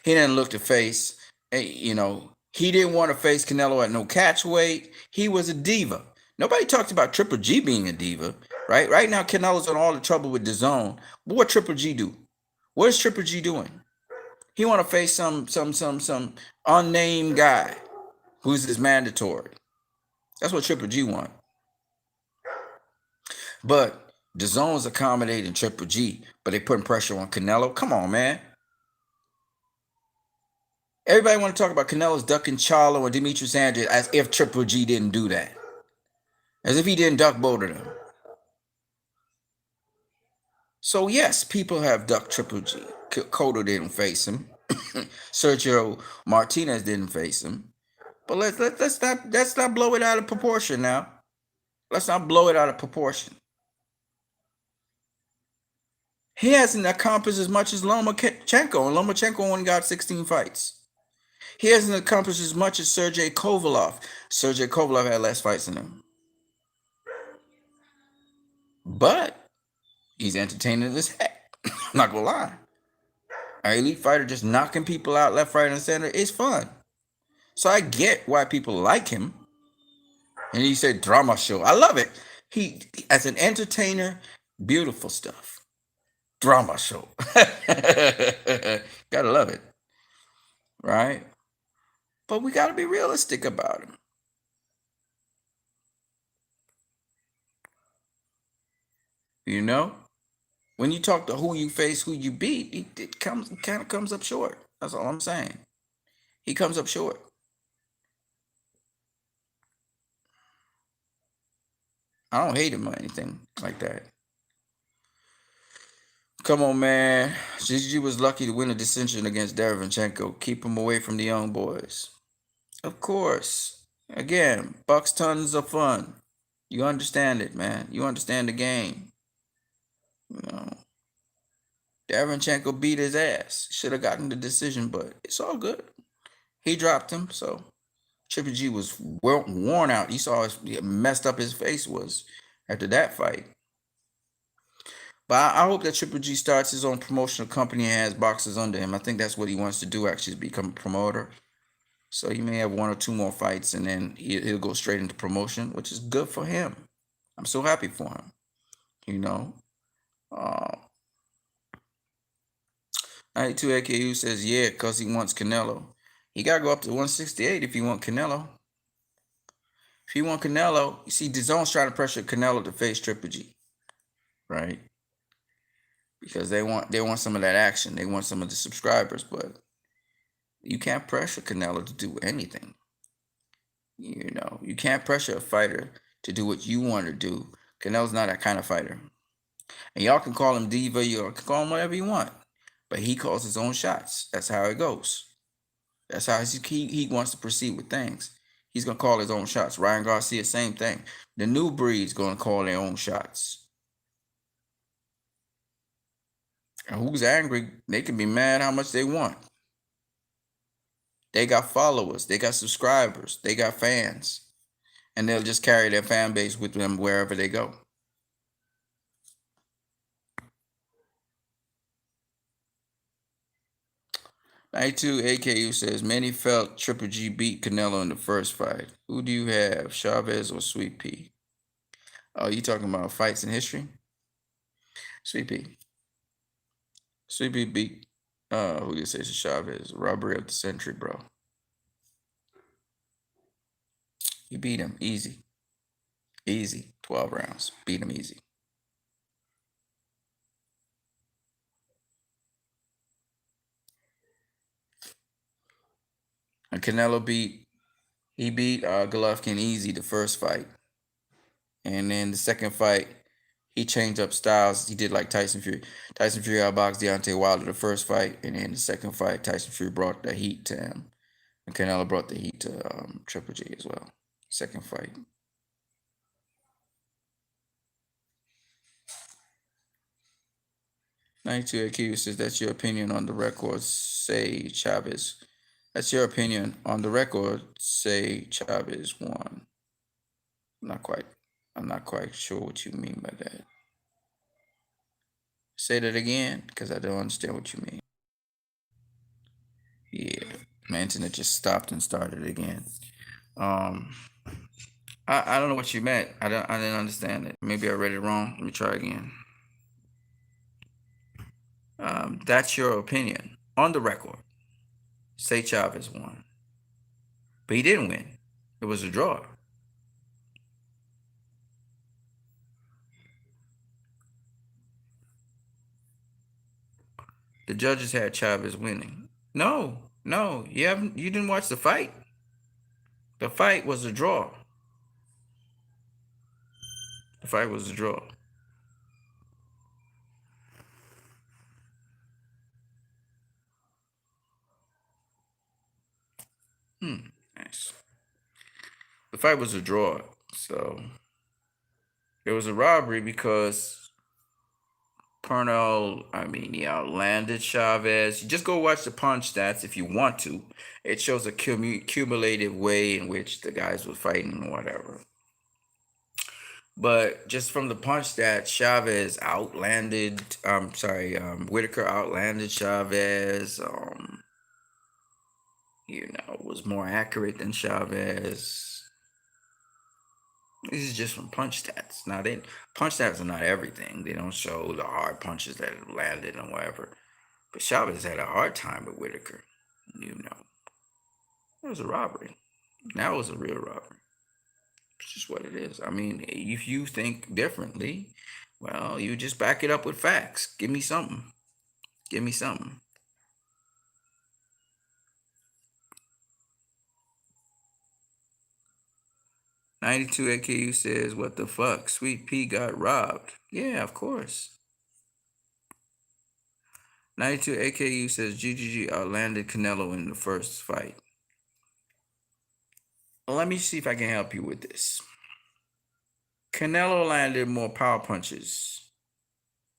S2: He didn't look to face, he didn't want to face Canelo at no catch weight. He was a diva. Nobody talks about Triple G being a diva, right? Right now, Canelo's in all the trouble with DAZN. But what Triple G do? What is Triple G doing? He want to face some unnamed guy who's his mandatory. That's what Triple G want. But The zone's accommodating Triple G, but they putting pressure on Canelo. Come on, man. Everybody want to talk about Canelo's ducking Charlo and Demetrius Andrews as if Triple G didn't do that. As if he didn't duck both of them. So yes, people have ducked Triple G. Cotto didn't face him. Sergio Martinez didn't face him. But let's not blow it out of proportion now. Let's not blow it out of proportion. He hasn't accomplished as much as Lomachenko, and Lomachenko only got 16 fights. He hasn't accomplished as much as Sergey Kovalev. Sergey Kovalev had less fights than him. But he's entertaining as heck. I'm not gonna lie. An elite fighter just knocking people out left, right, and center is fun. So I get why people like him. And he said drama show. I love it. He as an entertainer, beautiful stuff. Drama show. Gotta love it. Right? But we gotta be realistic about him. You know? When you talk to who you face, who you beat, it kind of comes up short. That's all I'm saying. He comes up short. I don't hate him or anything like that. Come on, man. Gigi was lucky to win a dissension against Derevyanchenko. Keep him away from the young boys. Of course. Again, Bucks tons of fun. You understand it, man. You understand the game. You know, Derevyanchenko beat his ass. Should have gotten the decision, but it's all good. He dropped him, so Triple G was worn out. You saw how messed up his face was after that fight. But I hope that Triple G starts his own promotional company and has boxers under him. I think that's what he wants to do, actually, is become a promoter. So he may have one or two more fights, and then he'll go straight into promotion, which is good for him. I'm so happy for him. You know. 92 AKU says, yeah, because he wants Canelo. He got to go up to 168 if he want Canelo. If he want Canelo, you see, DAZN's trying to pressure Canelo to face Triple G, right? Because they want some of that action. They want some of the subscribers, but you can't pressure Canelo to do anything. You know, you can't pressure a fighter to do what you want to do. Canelo's not that kind of fighter. And y'all can call him diva, y'all can call him whatever you want. But he calls his own shots. That's how it goes. That's how he wants to proceed with things. He's going to call his own shots. Ryan Garcia, same thing. The new breed's going to call their own shots. And who's angry, they can be mad how much they want. They got followers. They got subscribers. They got fans. And they'll just carry their fan base with them wherever they go. '92 AKU says, many felt Triple G beat Canelo in the first fight. Who do you have, Chavez or Sweet Pea? Oh, you talking about fights in history? Sweet Pea. Sweet Pea beat, who do you say, Chavez? Robbery of the century, bro. He beat him easy. Easy. 12 rounds. Beat him easy. And Canelo beat Golovkin easy the first fight. And then the second fight, he changed up styles. He did like Tyson Fury. Tyson Fury outboxed Deontay Wilder the first fight. And then the second fight, Tyson Fury brought the heat to him. And Canelo brought the heat to Triple G as well. Second fight. '92 AQ says, that's your opinion on the record, say Chavez. That's your opinion on the record, say Chavez won. I'm not quite sure what you mean by that. Say that again, because I don't understand what you mean. Yeah, my internet just stopped and started again. I don't know what you meant. I didn't understand it. Maybe I read it wrong. Let me try again. That's your opinion on the record. Say Chavez won, but he didn't win. It was a draw. The judges had Chavez winning. No, no, you didn't watch the fight. The fight was a draw. The fight was a draw. Nice. The fight was a draw. So it was a robbery because Purnell, I mean, he outlanded Chavez. You just go watch the punch stats if you want to. It shows a cumulative way in which the guys were fighting or whatever. But just from the punch stats, Chavez outlanded. Whitaker outlanded Chavez. Was more accurate than Chavez. This is just from punch stats. Now, punch stats are not everything. They don't show the hard punches that landed and whatever. But Chavez had a hard time with Whitaker. It was a robbery. That was a real robbery. It's just what it is. I mean, if you think differently, well, you just back it up with facts. Give me something. Give me something. 92 AKU says, what the fuck? Sweet Pea got robbed. Yeah, of course. 92 AKU says GGG outlanded Canelo in the first fight. Well, let me see if I can help you with this. Canelo landed more power punches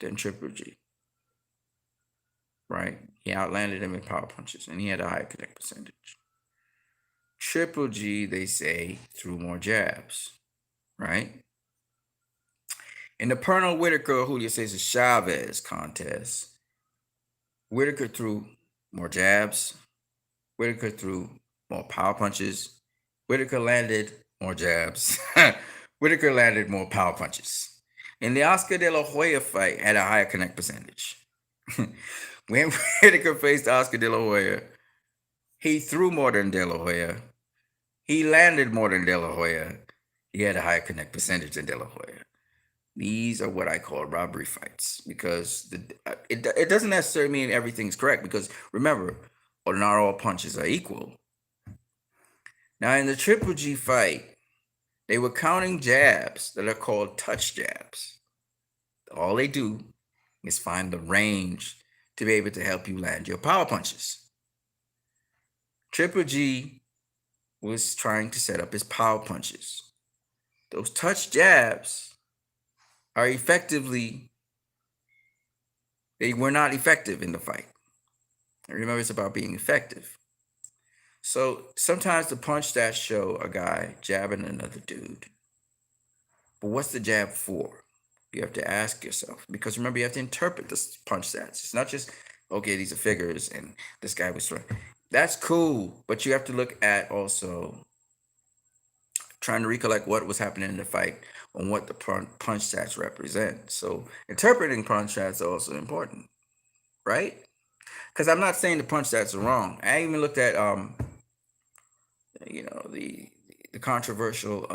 S2: than Triple G. Right? He outlanded him in power punches, and he had a higher connect percentage. Triple G, they say, threw more jabs. Right? In the Pernell Whitaker, Julio says, Chavez contest, Whitaker threw more jabs. Whitaker threw more power punches. Whitaker landed more jabs. Whitaker landed more power punches. In the Oscar De La Hoya fight, had a higher connect percentage. When Whitaker faced Oscar De La Hoya, he threw more than De La Hoya. He landed more than De La Hoya. He had a higher connect percentage than De La Hoya. These are what I call robbery fights because it doesn't necessarily mean everything's correct because remember, not all punches are equal. Now, in the Triple G fight, they were counting jabs that are called touch jabs. All they do is find the range to be able to help you land your power punches. Triple G was trying to set up his power punches. Those touch jabs are they were not effective in the fight. And remember, it's about being effective. So sometimes the punch stats show a guy jabbing another dude. But what's the jab for? You have to ask yourself. Because remember, you have to interpret the punch stats. It's not just, okay, these are figures and this guy was throwing. That's cool. But you have to look at also trying to recollect what was happening in the fight and what the punch stats represent. So interpreting punch stats are also important, right? Because I'm not saying the punch stats are wrong. I even looked at the controversial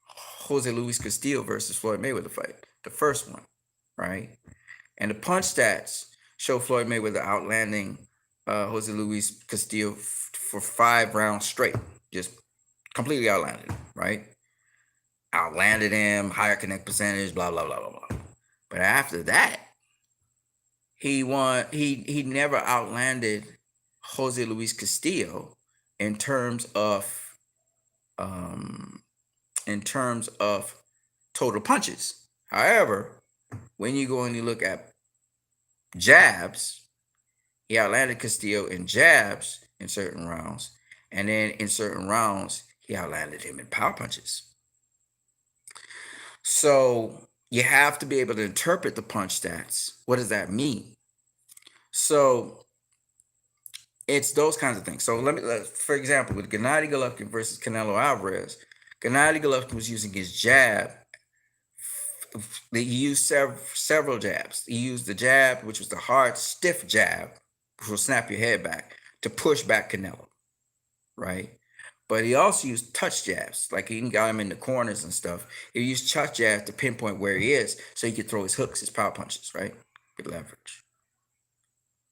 S2: Jose Luis Castillo versus Floyd Mayweather fight, the first one, right? And the punch stats show Floyd Mayweather outlanding Jose Luis Castillo for 5 rounds straight, just completely outlanded him, right? Outlanded him, higher connect percentage, blah blah blah blah blah. But after that, he won. He never outlanded Jose Luis Castillo in terms of total punches. However, when you go and you look at jabs, he outlanded Castillo in jabs in certain rounds, and then in certain rounds he outlanded him in power punches. So you have to be able to interpret the punch stats. What does that mean? So it's those kinds of things. So for example, with Gennady Golovkin versus Canelo Alvarez, Gennady Golovkin was using his jab. He used several jabs. He used the jab, which was the hard, stiff jab, which will snap your head back, to push back Canelo, right? But he also used touch jabs. Like he got him in the corners and stuff. He used touch jabs to pinpoint where he is so he could throw his hooks, his power punches, right? Get leverage.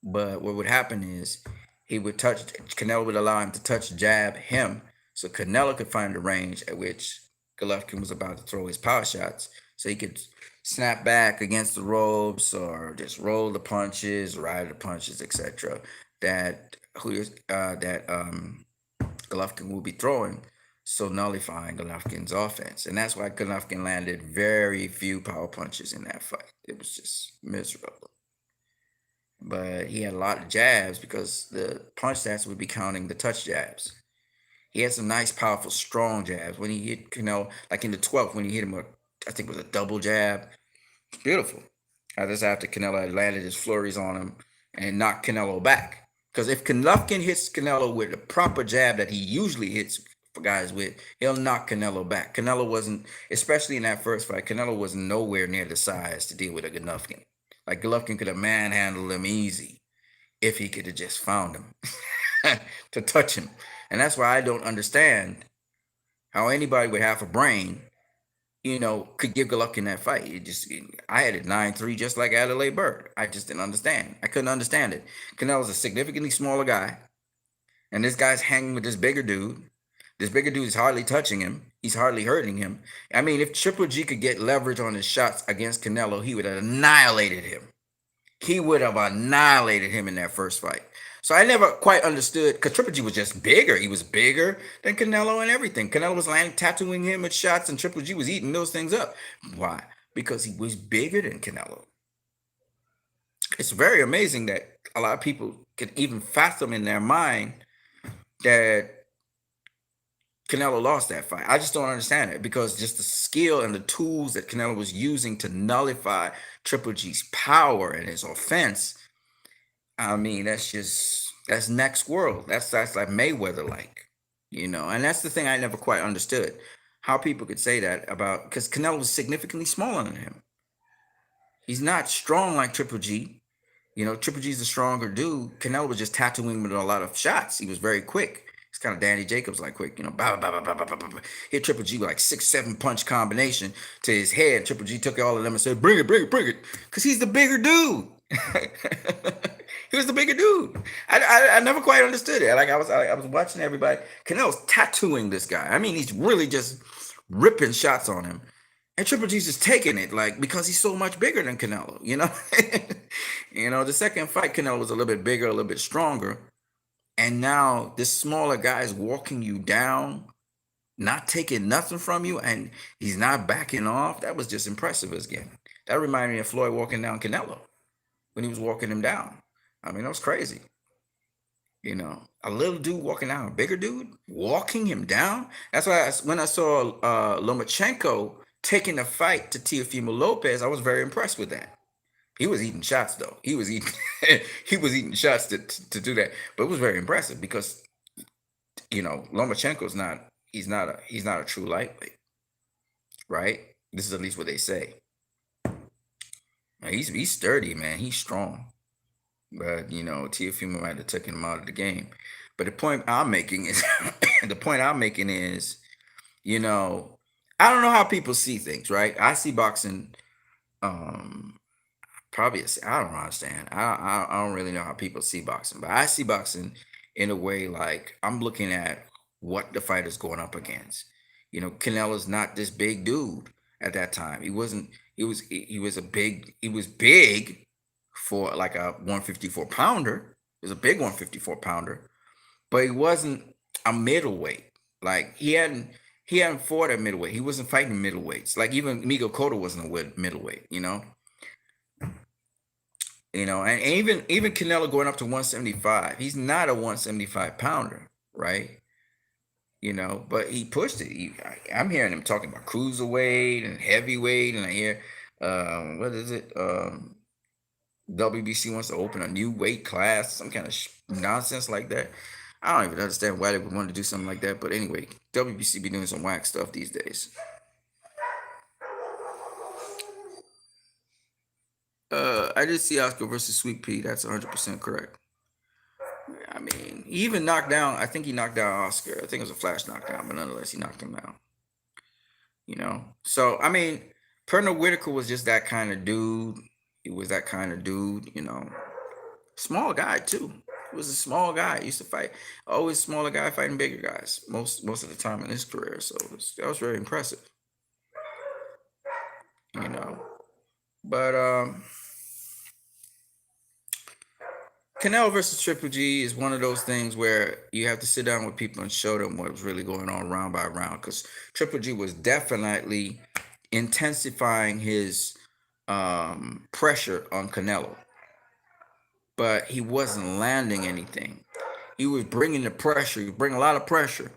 S2: But what would happen is he would touch Canelo would allow him to touch jab him, so Canelo could find the range at which Golovkin was about to throw his power shots, so he could snap back against the ropes or just roll the punches, ride the punches, etc. That Golovkin will be throwing, so nullifying Golovkin's offense, and that's why Golovkin landed very few power punches in that fight. It was just miserable. But he had a lot of jabs because the punch stats would be counting the touch jabs. He had some nice, powerful, strong jabs. When he hit like in the 12th, when he hit him, I think it was a double jab. It's beautiful. That's after Canelo had landed his flurries on him and knocked Canelo back. Because if Golovkin hits Canelo with the proper jab that he usually hits guys with, he'll knock Canelo back. Canelo wasn't, especially in that first fight, Canelo was nowhere near the size to deal with a Golovkin. Like Golovkin could have manhandled him easy if he could have just found him to touch him. And that's why I don't understand how anybody with half a brain, could give Golovkin that fight. I had it 9-3 just like Adelaide Bird. I just didn't understand. I couldn't understand it. Canelo's a significantly smaller guy, and this guy's hanging with this bigger dude. This bigger dude is hardly touching him. He's hardly hurting him. I mean, if Triple G could get leverage on his shots against Canelo, he would have annihilated him. He would have annihilated him in that first fight. So I never quite understood because Triple G was just bigger. He was bigger than Canelo and everything. Canelo was landing, tattooing him with shots, and Triple G was eating those things up. Why? Because he was bigger than Canelo. It's very amazing that a lot of people can even fathom in their mind that Canelo lost that fight. I just don't understand it because just the skill and the tools that Canelo was using to nullify Triple G's power and his offense. I mean, that's next world. That's like Mayweather like, and that's the thing I never quite understood. How people could say that about because Canelo was significantly smaller than him. He's not strong like Triple G. Triple G's a stronger dude. Canelo was just tattooing him with a lot of shots. He was very quick. He's kind of Danny Jacobs like quick, bah, bah, bah, bah, bah, bah, bah, bah. Hit Triple G with like 6-7 punch combination to his head. Triple G took all of them and said, "Bring it, bring it, bring it," because he's the bigger dude. He was the bigger dude. I never quite understood it. Like I was watching everybody. Canelo's tattooing this guy. I mean, he's really just ripping shots on him. And Triple G's just taking it, like, because he's so much bigger than Canelo, the second fight, Canelo was a little bit bigger, a little bit stronger. And now this smaller guy is walking you down, not taking nothing from you, and he's not backing off. That was just impressive again. That reminded me of Floyd walking down Canelo when he was walking him down. I mean, that was crazy. A little dude walking down a bigger dude, walking him down. That's why when I saw Lomachenko taking the fight to Teofimo Lopez, I was very impressed with that. He was eating shots though. He was eating he was eating shots to do that. But it was very impressive because Lomachenko's not a true lightweight, right? This is at least what they say. He's sturdy, man. He's strong. But Teofimo might have taken him out of the game. But the point I'm making is I don't know how people see things, right? I see boxing probably I don't understand. I don't really know how people see boxing, but I see boxing in a way like I'm looking at what the fighter's going up against. Canelo's not this big dude at that time. He wasn't. He was big for like a 154 pounder. He was a big 154 pounder, but he wasn't a middleweight. Like he hadn't fought at middleweight. He wasn't fighting middleweights. Like even Miguel Cotto wasn't a middleweight. And even Canelo going up to 175, he's not a 175 pounder, right? But he pushed it. I'm hearing him talking about cruiserweight and heavyweight, and I hear, what is it? WBC wants to open a new weight class, some kind of nonsense like that. I don't even understand why they would want to do something like that. But anyway, WBC be doing some whack stuff these days. I did see Oscar versus Sweet Pea. That's 100% correct. I mean, he even knocked down. I think he knocked down Oscar. I think it was a flash knockdown, but nonetheless, he knocked him down. You know. So I mean, Pernell Whitaker was just that kind of dude. He was that kind of dude. You know, small guy too. He was a small guy. He used to fight always smaller guy fighting bigger guys most of the time in his career. So that was very impressive. You know, but Canelo versus Triple G is one of those things where you have to sit down with people and show them what was really going on round by round. Because Triple G was definitely intensifying his pressure on Canelo, but he wasn't landing anything. He was bringing the pressure. He was bringing a lot of pressure,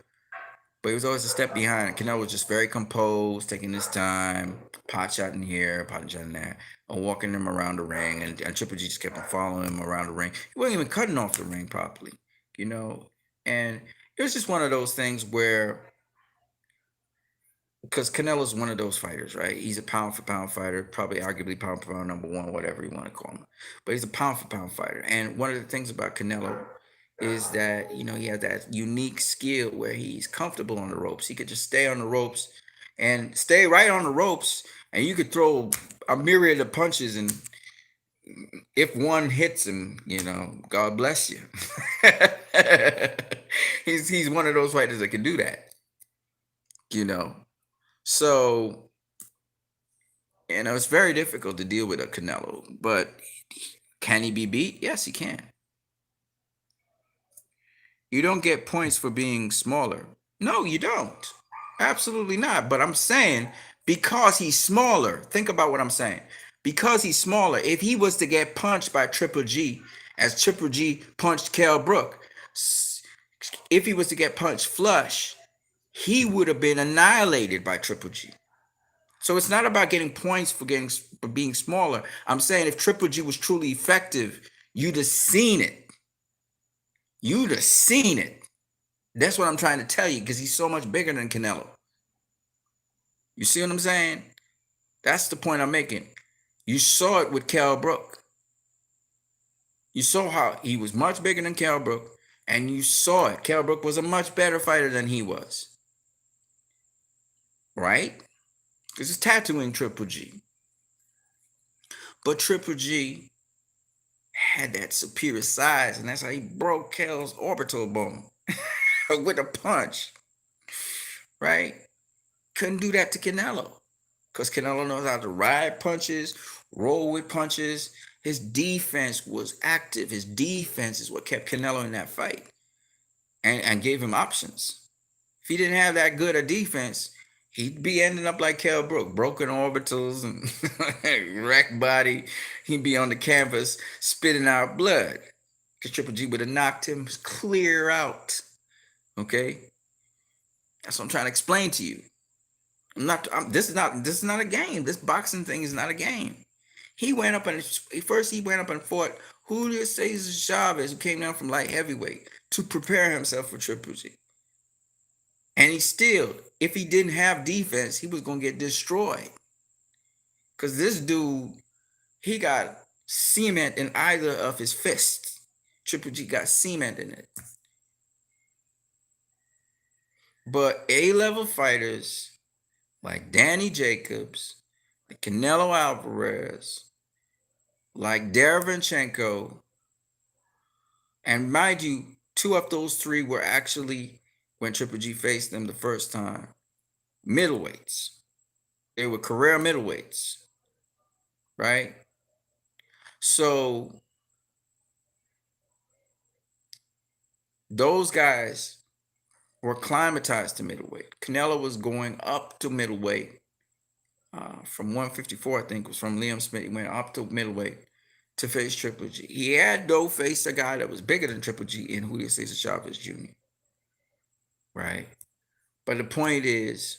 S2: but he was always a step behind. Canelo was just very composed, taking his time, pot shotting here, pot shotting there, and walking him around the ring. And Triple G just kept on following him around the ring. He wasn't even cutting off the ring properly, you know. And it was just one of those things where, because Canelo's one of those fighters, right? He's a pound for pound fighter, probably arguably pound for pound number one, whatever you want to call him. But he's a pound for pound fighter. And one of the things about Canelo is that, you know, he has that unique skill where he's comfortable on the ropes. He could just stay on the ropes and stay right on the ropes, and you could throw a myriad of punches, and if one hits him, you know, God bless you. He's one of those fighters that can do that, you know. So, you know, it's very difficult to deal with a Canelo, but can he be beat? Yes, he can. You don't get points for being smaller. No, you don't. Absolutely not. But I'm saying because he's smaller, think about what I'm saying. Because he's smaller, if he was to get punched by Triple G, as Triple G punched Kell Brook, if he was to get punched flush, he would have been annihilated by Triple G. So it's not about getting points for being smaller. I'm saying if Triple G was truly effective, you'd have seen it. You'd have seen it. That's what I'm trying to tell you, because he's so much bigger than Canelo. You see what I'm saying? That's the point I'm making. You saw it with Kell Brook. You saw how he was much bigger than Kell Brook, and you saw it. Kell Brook was a much better fighter than he was. Right? Because it's tattooing Triple G. But Triple G had that superior size, and that's how he broke Kell's orbital bone with a punch. Right? Couldn't do that to Canelo, because Canelo knows how to ride punches, roll with punches. His defense was active. His defense is what kept Canelo in that fight and gave him options. If he didn't have that good a defense, he'd be ending up like Kell Brook, broken orbitals and wrecked body. He'd be on the canvas spitting out blood, because Triple G would have knocked him clear out. Okay, that's what I'm trying to explain to you. This is not a game. This boxing thing is not a game. He went up and first he went up and fought Julio Cesar Chavez, who came down from light heavyweight to prepare himself for Triple G. And he still, if he didn't have defense, he was gonna get destroyed. Cause this dude, he got cement in either of his fists. Triple G got cement in it. But A-level fighters like Danny Jacobs, like Canelo Alvarez, like Derevyanchenko, and mind you, two of those three were actually, when Triple G faced them the first time, middleweights. They were career middleweights, right? So those guys were climatized to middleweight. Canelo was going up to middleweight from 154, I think, was from Liam Smith. He went up to middleweight to face Triple G. He had though faced a guy that was bigger than Triple G in Julio Cesar Chavez Jr. Right? But the point is,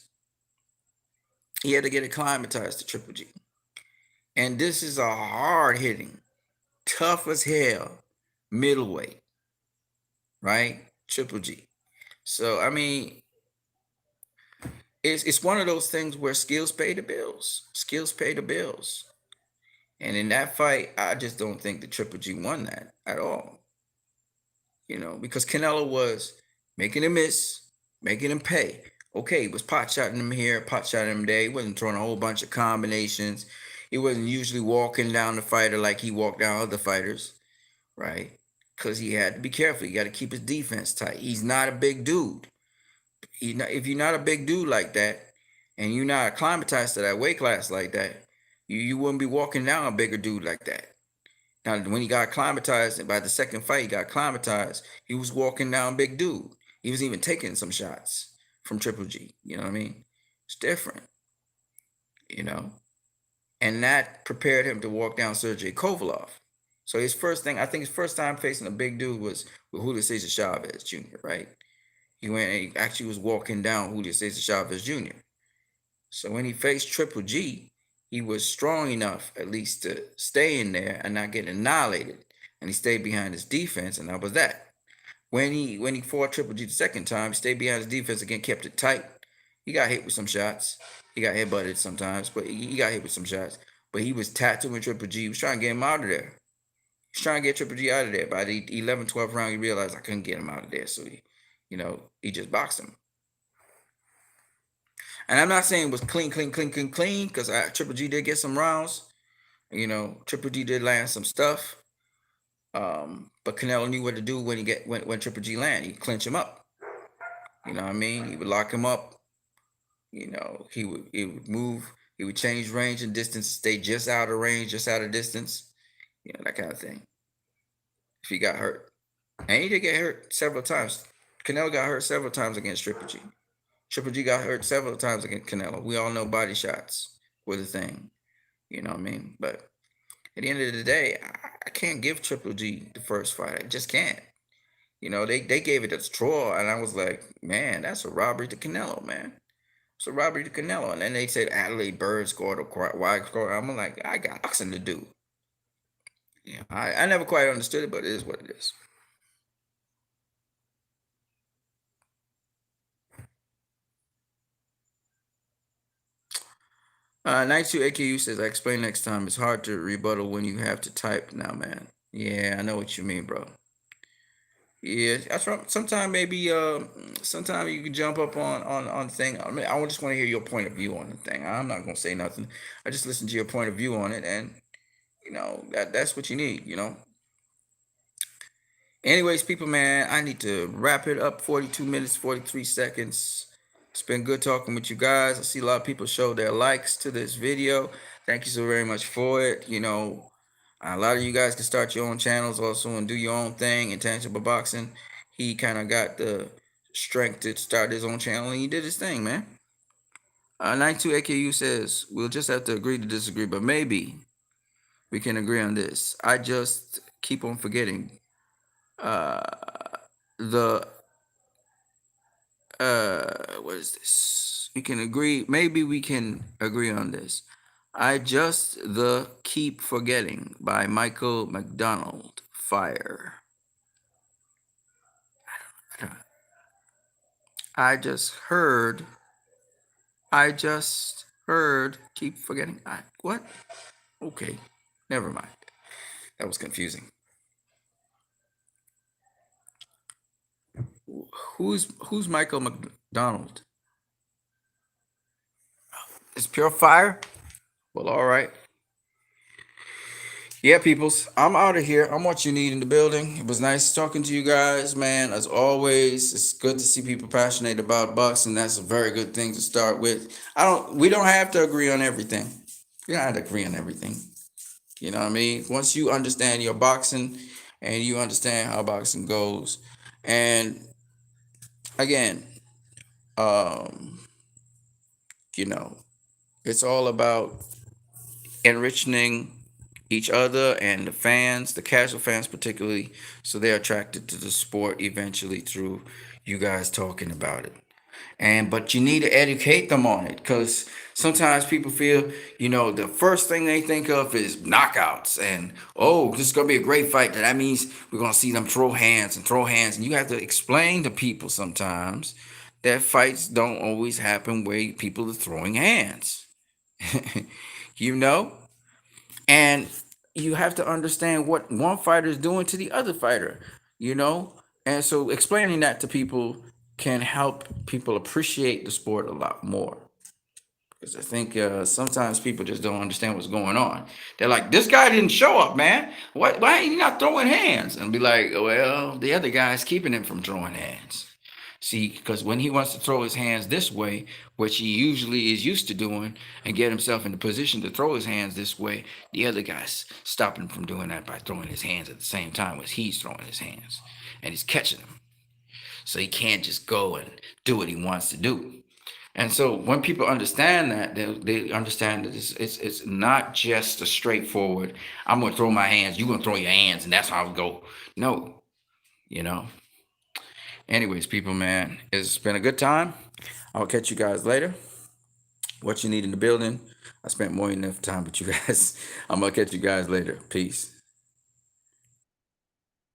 S2: he had to get acclimatized to Triple G. And this is a hard hitting, tough as hell middleweight, right? Triple G. So I mean, it's one of those things where skills pay the bills. Skills pay the bills. And in that fight, I just don't think the Triple G won that at all. because Canelo was making him miss, making him pay. Okay, he was pot shotting him here, pot shotting him there. He wasn't throwing a whole bunch of combinations. He wasn't usually walking down the fighter like he walked down other fighters, right? Because he had to be careful. You got to keep his defense tight. He's not a big dude. If you're not a big dude like that, and you're not acclimatized to that weight class like that, you wouldn't be walking down a bigger dude like that. Now, when he got acclimatized, and by the second fight, he got acclimatized. He was walking down big dude. He was even taking some shots from Triple G. You know what I mean? It's different, you know. And that prepared him to walk down Sergey Kovalov. So his first thing, I think his first time facing a big dude was with Julio Cesar Chavez Jr., right? He went and he actually was walking down Julio Cesar Chavez Jr. So when he faced Triple G, he was strong enough at least to stay in there and not get annihilated. And he stayed behind his defense, and that was that. When he fought Triple G the second time, he stayed behind his defense again, kept it tight. He got hit with some shots. He got headbutted sometimes, but he got hit with some shots. But he was tattooing Triple G. He was trying to get him out of there. He was trying to get Triple G out of there. By the 11th, 12th round, he realized I couldn't get him out of there. So he just boxed him. And I'm not saying it was clean, clean, clean, clean, clean, because Triple G did get some rounds. Triple G did land some stuff. But Canelo knew what to do when Triple G landed. He'd clinch him up. You know what I mean? He would lock him up. He would move. He would change range and distance, stay just out of range, just out of distance. That kind of thing. If he got hurt. And he did get hurt several times. Canelo got hurt several times against Triple G. Triple G got hurt several times against Canelo. We all know body shots were the thing. You know what I mean? But at the end of the day, I can't give Triple G the first fight. I just can't. They gave it a draw, and I was like, man, that's a robbery to Canelo, man. It's a robbery to Canelo. And then they said Adelaide Bird scored or White scored. I'm like, I got boxing to do. I never quite understood it, but it is what it is. Night 2 AKU says, I explain next time. It's hard to rebuttal when you have to type now, man. Yeah, I know what you mean, bro. Yeah, that's right. Sometime you can jump up on thing. I mean, I just want to hear your point of view on the thing. I'm not gonna say nothing. I just listen to your point of view on it, and that's what you need. Anyways, people, man, I need to wrap it up. 42 minutes, 43 seconds. It's been good talking with you guys. I see a lot of people show their likes to this video. Thank you so very much for it. A lot of you guys can start your own channels also and do your own thing. Intangible Boxing, he kind of got the strength to start his own channel, and he did his thing, man. 92 AKU says, we'll just have to agree to disagree, but maybe we can agree on this. I just keep on forgetting the what is this? Maybe we can agree on this. I just the keep forgetting by Michael McDonald. Fire. I just heard. Keep forgetting. What? Okay. Never mind. That was confusing. Who's Michael McDonald? It's Pure Fire? Well, all right. Yeah, peoples, I'm out of here. I'm what you need in the building. It was nice talking to you guys, man. As always, it's good to see people passionate about boxing. That's a very good thing to start with. We don't have to agree on everything. We don't have to agree on everything. You know what I mean? Once you understand your boxing and you understand how boxing goes, and again, um, you know, it's all about enriching each other and the fans, the casual fans particularly, so they're attracted to the sport eventually through you guys talking about it. But you need to educate them on it, because sometimes people feel, the first thing they think of is knockouts, and oh, this is gonna be a great fight. That means we're gonna see them throw hands and throw hands, and you have to explain to people sometimes that fights don't always happen where people are throwing hands. you know and you have to understand what one fighter is doing to the other fighter. You know, And so explaining that to people can help people appreciate the sport a lot more. Because I think sometimes people just don't understand what's going on. They're like, this guy didn't show up, man. Why ain't he not throwing hands? And be like, well, the other guy's keeping him from throwing hands. See, because when he wants to throw his hands this way, which he usually is used to doing, and get himself in the position to throw his hands this way, the other guy's stopping him from doing that by throwing his hands at the same time as he's throwing his hands. And he's catching him. So he can't just go and do what he wants to do. And so when people understand that, they understand that it's not just a straightforward, I'm going to throw my hands, you're going to throw your hands, and that's how it go. No, you know. Anyways, people, man, it's been a good time. I'll catch you guys later. What you need in the building. I spent more than enough time with you guys. I'm going to catch you guys later. Peace.